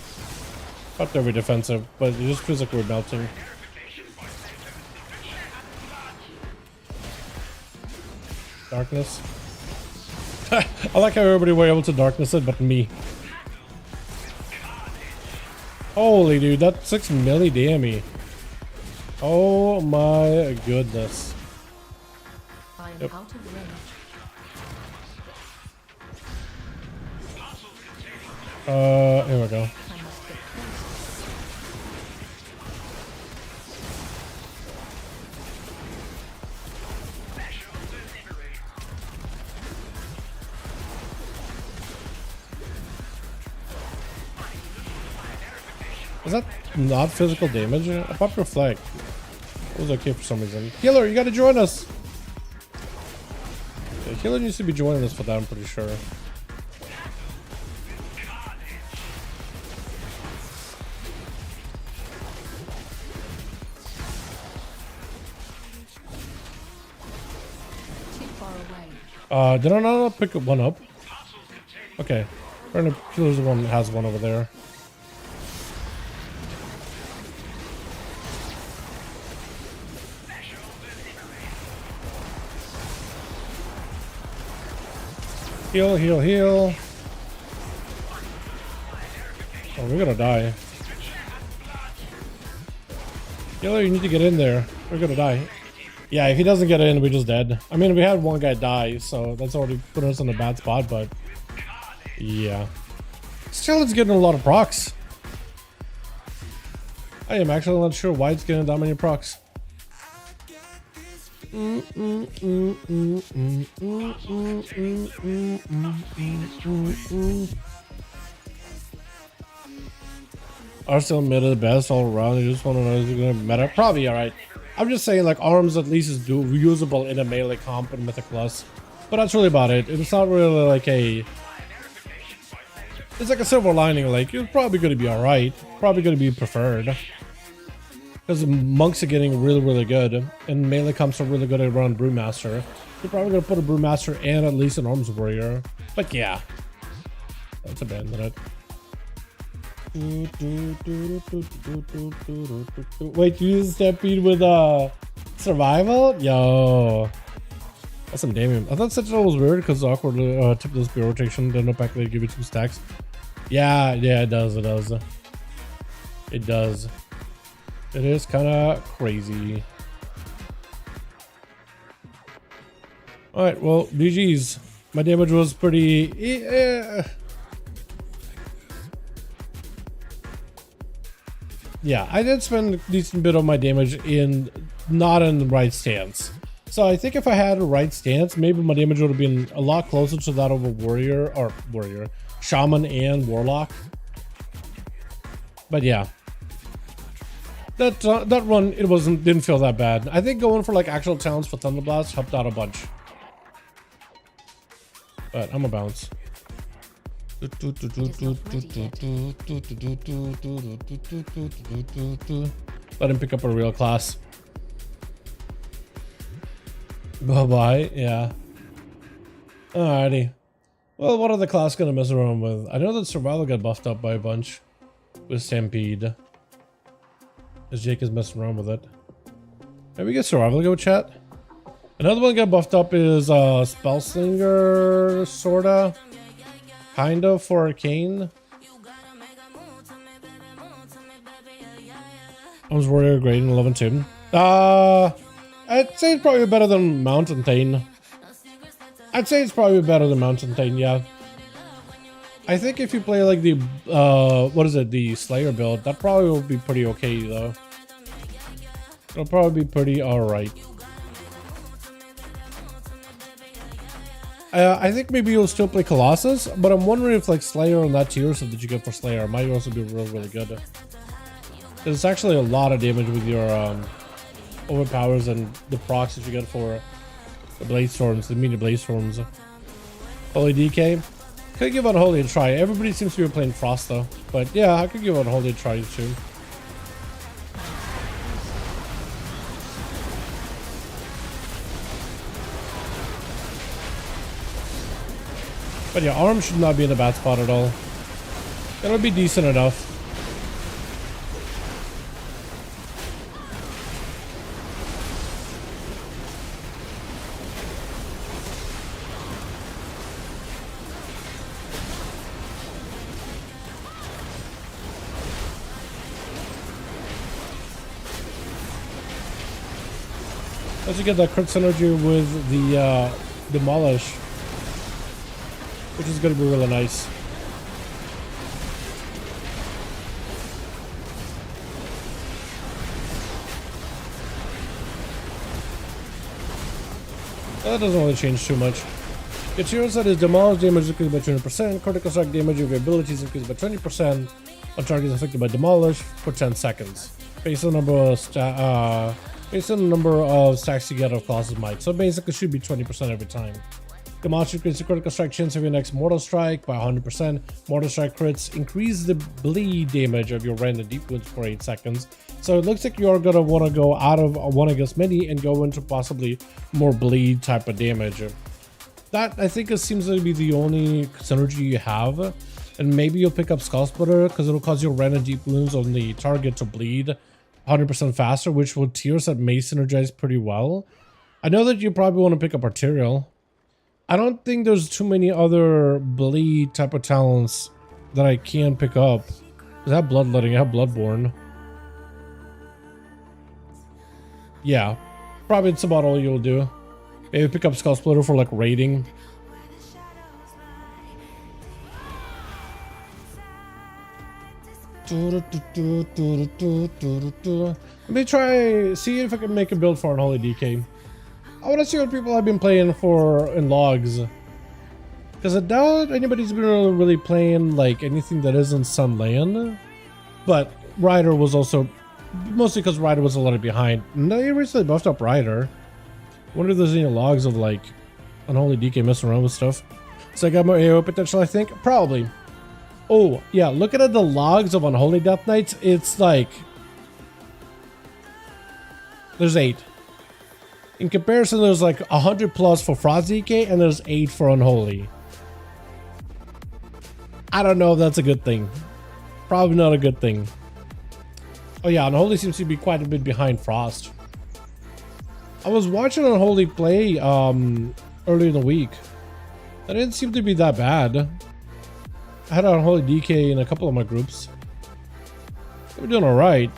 Not to be defensive, but it just feels like we're melting. Darkness. I like how everybody were able to darkness it, but me. Holy dude, that 6 milli damage. Oh my goodness. I am Yep. out of range. Here we go. I must get closer. Is that not physical damage? I popped your flag. It was okay for some reason. Healer, you gotta join us! Yeah, Healer needs to be joining us for that, I'm pretty sure. Too far away. Did I not pick one up? Okay. Healer's the one that has one over there. Heal, heal, heal. Oh, we're gonna die. Healer, you need to get in there. We're gonna die. Yeah, if he doesn't get in, we're just dead. I mean, we had one guy die, so that's already put us in a bad spot, but yeah. Still, it's getting a lot of procs. I am actually not sure why it's getting that many procs. Are still meta the best all around? You just want to know if you're gonna meta? Probably alright. I'm just saying, like, arms at least is reusable in a melee comp and Mythic Plus. But that's really about it. It's not really like a... It's like a silver lining, like, it's probably going to be alright. Probably going to be preferred. Because monks are getting really, really good. And melee comps are really good around Brewmaster. You're probably going to put a Brewmaster and at least an Arms Warrior. But yeah. Let's abandon it. Wait, you use Stampede with survival? Yo. That's some damage. I thought Sentinel was weird because awkward tipless spear rotation didn't automatically give you 2 stacks. Yeah, it does. It does. It is kind of crazy. Alright, well, GG's. My damage was pretty... Yeah, I did spend a decent bit of my damage in not in the right stance. So I think if I had a right stance, maybe my damage would have been a lot closer to that of a warrior, shaman and warlock. But yeah, that run, didn't feel that bad. I think going for like actual talents for Thunderblast helped out a bunch. But I'm a bounce. Let him pick up a real class. Bye-bye, yeah. Alrighty. Well, what are the class gonna mess around with? I know that Survival got buffed up by a bunch with Stampede. As Jake is messing around with it. Maybe get Survival go, chat? Another one got buffed up is Spellslinger, sorta. Kinda for Arcane. Arms Warrior grading 11-2. I'd say it's probably better than Mountain Thane. Yeah. I think if you play like the, the Slayer build, that probably will be pretty okay though. It'll probably be pretty alright. I think maybe you'll still play Colossus, but I'm wondering if like Slayer and that tier set that you get for Slayer might also be really good. There's actually a lot of damage with your overpowers and the procs that you get for the Blade Storms, the mini Blade Storms. Holy DK. Could give Unholy a try. Everybody seems to be playing Frost though. But yeah, I could give Unholy a try too. But yeah, Arm should not be in a bad spot at all. It'll be decent enough. Once you get that crit synergy with the Demolish, which is going to be really nice. That doesn't really change too much. Get yours that is Demolish damage increased by 20%, critical strike damage of your abilities increased by 20% on targets affected by Demolish for 10 seconds. Based on the number of stacks you get of Colossus Might. So basically it should be 20% every time. Demolish increases the critical strike chance of your next Mortal Strike by 100%. Mortal Strike crits increase the bleed damage of your random deep wounds for 8 seconds. So it looks like you're gonna want to go out of one against many and go into possibly more bleed type of damage. That I think seems to be the only synergy you have. And maybe you'll pick up Skull Splitter because it'll cause your random deep wounds on the target to bleed 100% faster, which will tier set may synergize pretty well. I know that you probably want to pick up Arterial. I don't think there's too many other bleed type of talents that I can pick up. I have Bloodletting, I have Bloodborne. Yeah, probably it's about all you'll do. Maybe pick up Skull Splitter for like raiding. Let me try, see if I can make a build for Unholy DK. I want to see what people have been playing for in logs. Because I doubt anybody's been really playing like anything that isn't Sunland. But Ryder was also, mostly because Ryder was a little behind. And they recently buffed up Ryder. Wonder if there's any logs of like Unholy DK messing around with stuff. So I got more AO potential, I think. Probably. Oh, yeah, looking at the logs of Unholy Death Knights, it's like... There's 8. In comparison, there's like 100 plus for Frost DK, and there's 8 for Unholy. I don't know if that's a good thing. Probably not a good thing. Oh yeah, Unholy seems to be quite a bit behind Frost. I was watching Unholy play earlier in the week. That didn't seem to be that bad. I had Unholy DK in a couple of my groups. They were doing alright.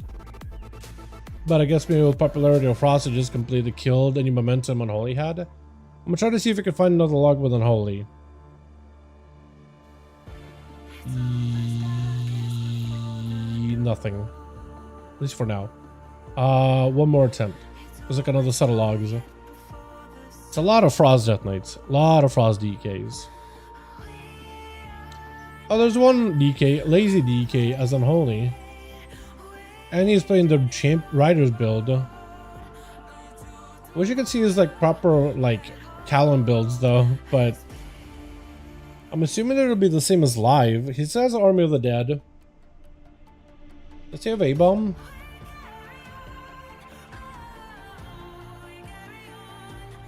But I guess maybe with popularity of Frost, it just completely killed any momentum Unholy had. I'm gonna try to see if I can find another log with Unholy. Nothing. At least for now. One more attempt. There's like another set of logs. It's a lot of Frost Death Knights. A lot of Frost DKs. Oh, there's one DK, Lazy DK as Unholy. And he's playing the Champ Riders build. Which you can see is like proper like Talon builds though, but I'm assuming it'll be the same as live. He says Army of the Dead. Does he have A-bomb?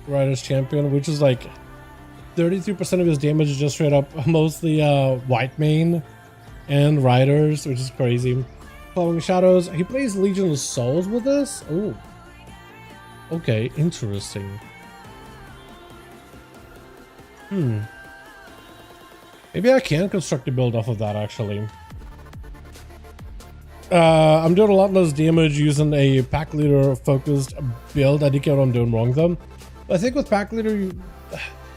Riders Champion, which is like 33% of his damage is just straight up mostly white main and Riders, which is crazy. Following Shadows, he plays Legion of Souls with us? Oh. Okay, interesting. Maybe I can construct a build off of that actually. I'm doing a lot less damage using a pack leader focused build. I did get what I'm doing wrong though. I think with pack leader,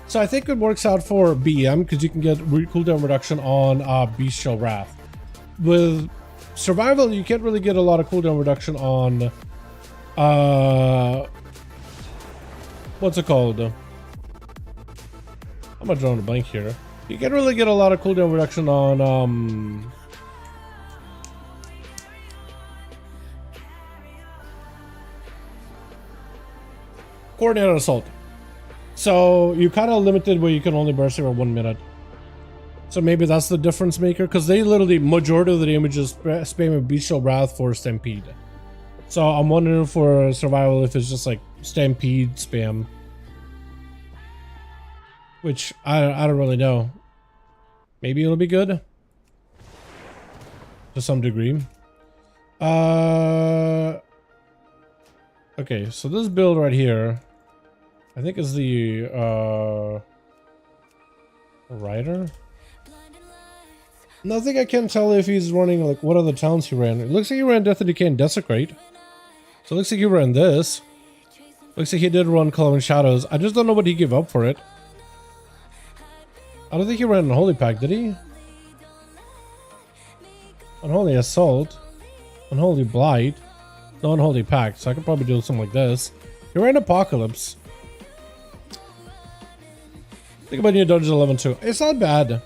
so I think it works out for BM because you can get cooldown reduction on Bestial Wrath. With survival, you can't really get a lot of cooldown reduction on what's it called? I'm not drawing a blank here. You can't really get a lot of cooldown reduction on Coordinated Assault. So you're kind of limited where you can only burst for 1 minute. So maybe that's the difference maker, because they literally majority of the damage is spamming Bestial Wrath for Stampede. So I'm wondering for survival if it's just like Stampede spam, which I don't really know. Maybe it'll be good to some degree. Okay, so this build right here, I think is the Rider. Nothing I can tell if he's running like what other towns he ran. It looks like he ran Death and Decay and Desecrate. So it looks like he ran this. Looks like he did run Color and Shadows. I just don't know what he gave up for it. I don't think he ran Unholy Pack, did he? Unholy Assault. Unholy Blight. No Unholy Pact, so I could probably do something like this. He ran Apocalypse. Think about New Dungeon 11 too. It's not bad.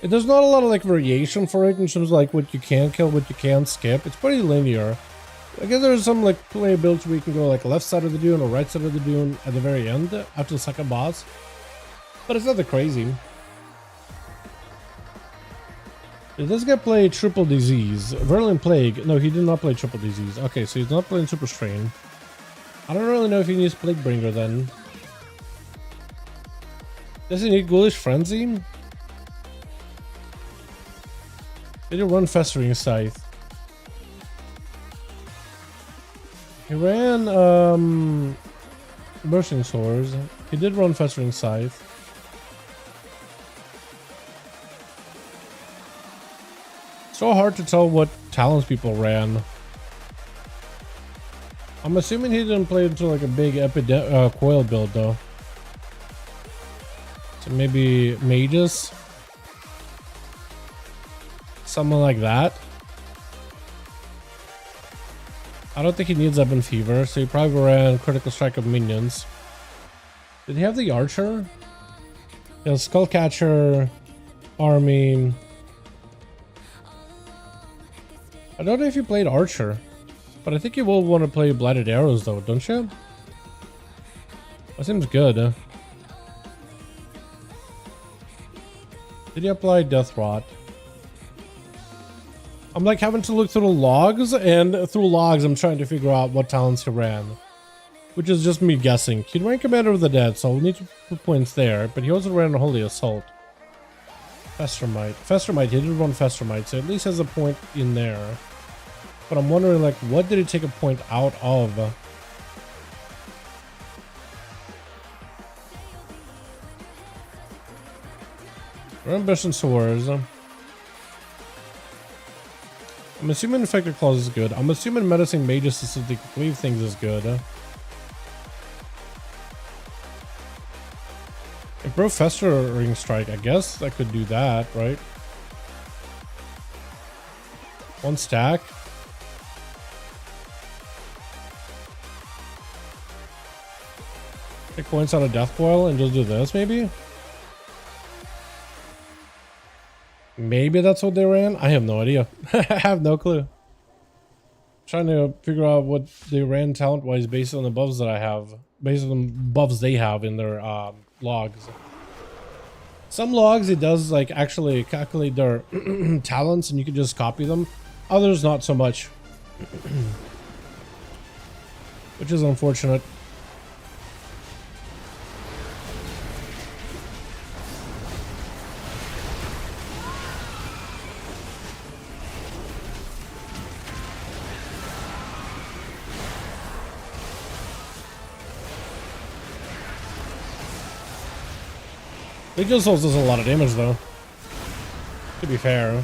There's not a lot of like variation for it in terms of like what you can kill, what you can skip. It's pretty linear. I guess there's some like play builds where you can go like left side of the dune or right side of the dune at the very end after the second boss. But it's nothing crazy. Did this guy play Triple Disease? Virulent Plague. No, he did not play Triple Disease. Okay, so he's not playing Super Strain. I don't really know if he needs Plague Bringer then. Does he need Ghoulish Frenzy? Did he run Festering Scythe? He ran Bursting Swords. He did run Festering Scythe. So hard to tell what talents people ran. I'm assuming he didn't play into like a big coil build though. So maybe mages, something like that. I don't think he needs Ebon Fever, so he probably ran Critical Strike of minions. Did he have the Archer? Yeah, Skullcatcher, Army. I don't know if you played Archer, but I think you will want to play Blighted Arrows though, don't you? That seems good. Did he apply Death Rot? I'm like having to look through the logs, and through logs I'm trying to figure out what talents he ran. Which is just me guessing. He ran Commander of the Dead, so we'll need to put points there, but he also ran Holy Assault. Festermite. Festermite, he did run Festermite, so at least has a point in there. But I'm wondering, like, what did he take a point out of? Ambition Swords. I'm assuming Infected Claws is good. I'm assuming Menacing Mages to leave things is good. Improve festering strike. I guess I could do that, right? 1 stack. Take points out of Death Coil and just do this, maybe? Maybe that's what they ran? I have no idea. I have no clue. Trying to figure out what they ran talent-wise based on the buffs that I have. Based on the buffs they have in their logs. Some logs, it does like actually calculate their talents and you can just copy them. Others, not so much. Which is unfortunate. Legion Souls does a lot of damage though, to be fair.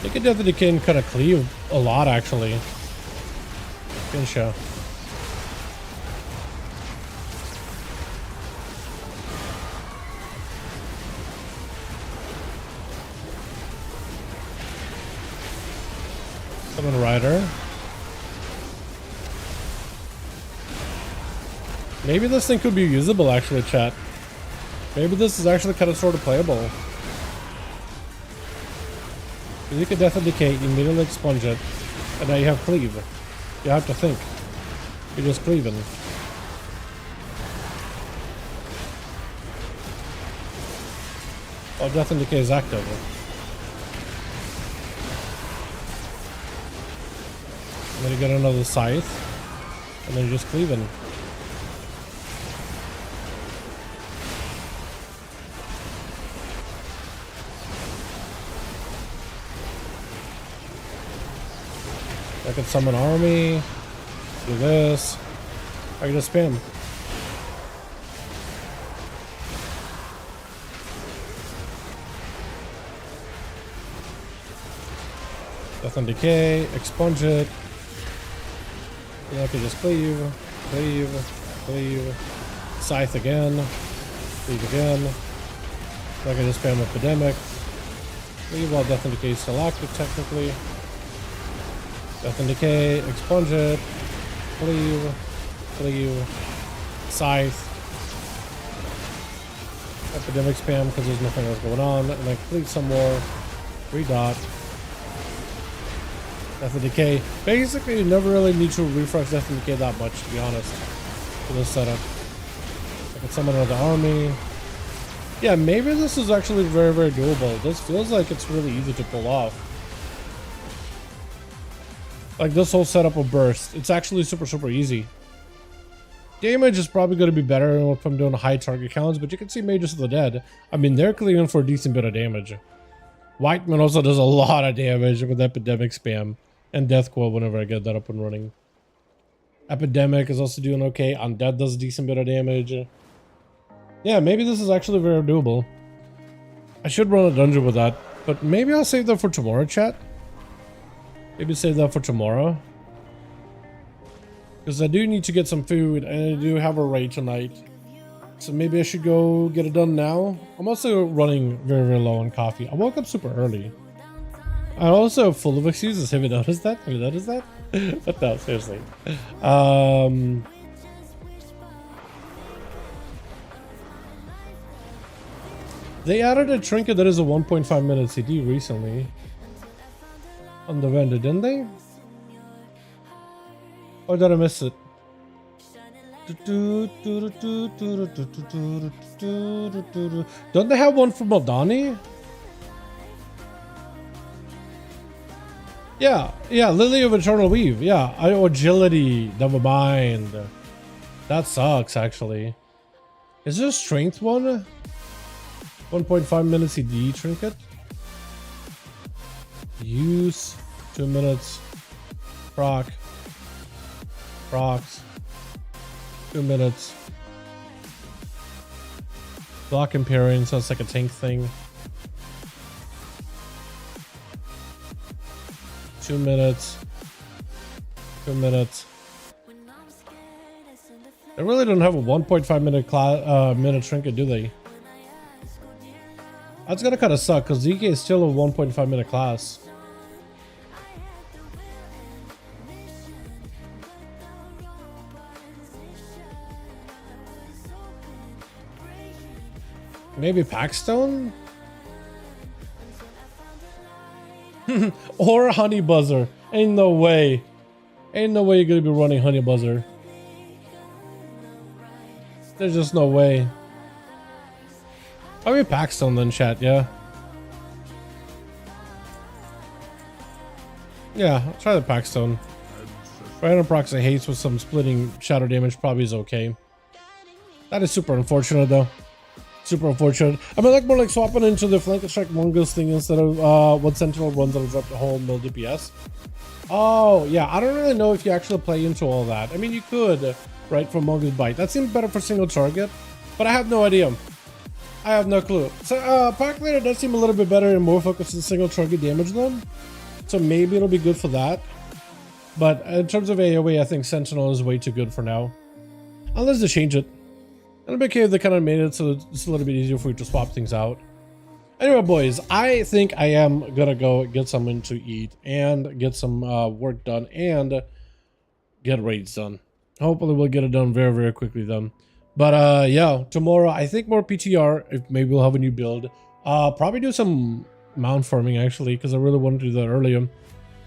They could definitely can kind of cleave a lot actually. Good show. Summon Rider. Maybe this thing could be usable actually, chat. Maybe this is actually kind of sort of playable. You could Death and Decay, immediately expunge it, and now you have Cleave. You have to think. You're just cleaving. Oh, Death and Decay is active. And then you get another Scythe, and then you're just cleaving. I can summon army, do this, I can just spam. Death and Decay, expunge it. And I can just cleave, cleave, cleave, Scythe again, cleave again. I can just spam Epidemic. Cleave while Death and Decay is still active technically. Death and Decay, expunge it, cleave, cleave, Scythe. Epidemic spam because there's nothing else going on. And then cleave some more, 3-dot. Death and Decay. Basically, you never really need to refresh Death and Decay that much, to be honest, for this setup. I can summon another army. Yeah, maybe this is actually very, very doable. This feels like it's really easy to pull off. Like this whole setup of burst, it's actually super, super easy. Damage is probably going to be better if I'm doing high target counts, but you can see Mages of the Dead. I mean, they're clearing for a decent bit of damage. Whiteman also does a lot of damage with Epidemic spam and Death Coil whenever I get that up and running. Epidemic is also doing okay. Undead does a decent bit of damage. Yeah, maybe this is actually very doable. I should run a dungeon with that, but maybe I'll save that for tomorrow, chat. Maybe save that for tomorrow. Because I do need to get some food and I do have a raid tonight. So maybe I should go get it done now. I'm also running very, very low on coffee. I woke up super early. I'm also full of excuses. Have you noticed that? Have you noticed that? But no, seriously. They added a trinket that is a 1.5 minute CD recently. On the vendor, didn't they? Or did I miss it? Don't they have one for Maldani? Yeah, Lily of Eternal Weave. Yeah, agility, never mind. That sucks, actually. Is there a strength one? 1.5 minute CD trinket? Use 2 minutes. Procs 2 minutes. Block and parrying, so it's like a tank thing. 2 minutes. 2 minutes. They really don't have a 1.5 minute trinket, do they? That's gonna kind of suck because ZK is still a 1.5 minute class. Maybe Packstone? Or Honey Buzzer. Ain't no way. Ain't no way you're gonna be running Honey Buzzer. There's just no way. Probably Packstone then, chat, yeah. Yeah, I'll try the Packstone. Random proxy hates with some splitting shadow damage probably is okay. That is super unfortunate though. Super unfortunate. I mean, like more like swapping into the flank strike mongoose thing instead of one sentinel runs that'll drop the whole mill DPS. Oh yeah, I don't really know if you actually play into all that. I mean, you could, right, for mongoose bite. That seems better for single target, but I have no idea. I have no clue. So Pack Leader does seem a little bit better and more focused on single target damage though. So maybe it'll be good for that. But in terms of AoE, I think Sentinel is way too good for now. Unless they change it. And I'm okay if they kind of made it so it's a little bit easier for you to swap things out. Anyway, boys, I think I am gonna go get something to eat and get some work done and get raids done. Hopefully we'll get it done very, very quickly then. But yeah, tomorrow I think more PTR, if maybe we'll have a new build. Probably do some mount farming actually, because I really wanted to do that earlier.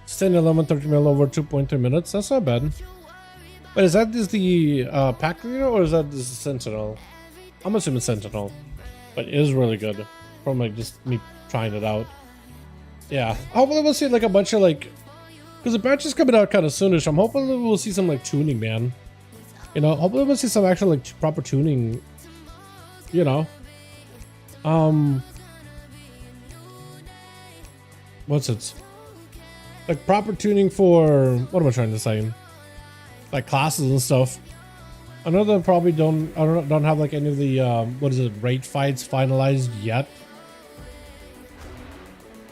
10, 11, 30 mil over 2.3 minutes. That's not bad. But is that just the Pack Leader or is that just Sentinel? I'm assuming Sentinel. But it is really good from like just me trying it out. Yeah. Hopefully we'll see like a bunch of like, because the patch is coming out kind of soonish. I'm hoping we'll see some like tuning, man. You know, hopefully we'll see some actual like proper tuning. You know. What's it? Like proper tuning for, what am I trying to say? Like classes and stuff. I know they probably don't have like any of the what is it, raid fights finalized yet.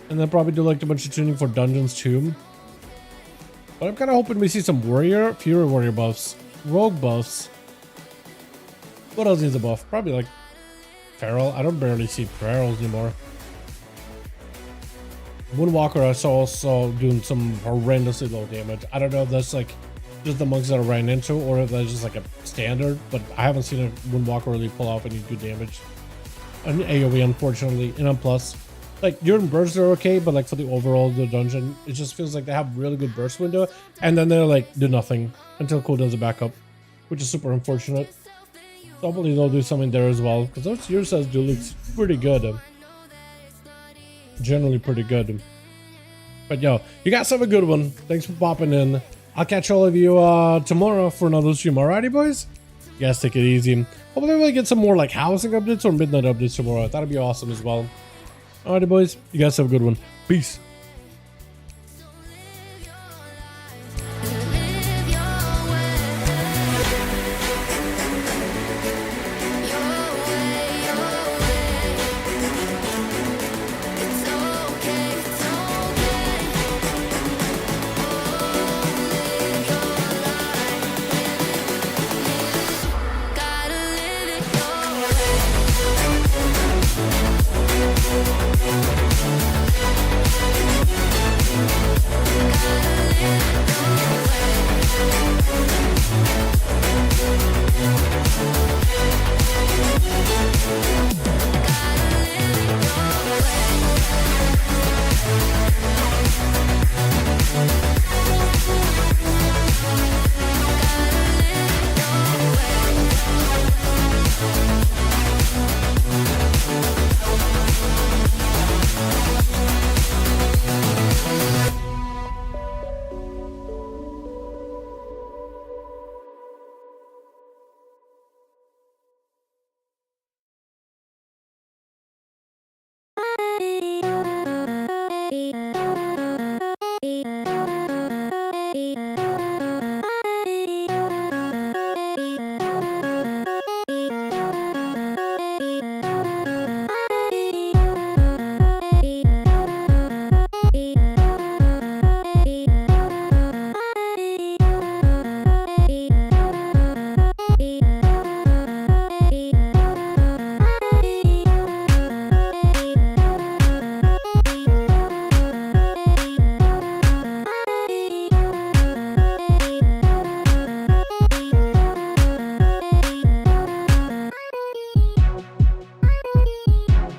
And they'll probably do like a bunch of tuning for dungeons too. But I'm kind of hoping we see some Fury Warrior buffs, rogue buffs. What else needs a buff? Probably like Feral. I don't barely see Ferals anymore. Moonwalker I saw doing some horrendously low damage. I don't know if that's like just the monks that I ran into or if that's just like a standard, but I haven't seen a Moonwalker really pull off any good damage. An AoE unfortunately, and on plus. Like during bursts are okay, but like for the overall the dungeon, it just feels like they have really good burst window and then they're like do nothing until cooldowns are back up, which is super unfortunate. So hopefully they'll do something there as well, because those tier sets do look pretty good. Generally pretty good. But yo, you guys have a good one. Thanks for popping in. I'll catch all of you tomorrow for another stream. Alrighty, boys? You guys take it easy. Hopefully we'll get some more like housing updates or midnight updates tomorrow. That'd be awesome as well. Alrighty, boys. You guys have a good one. Peace.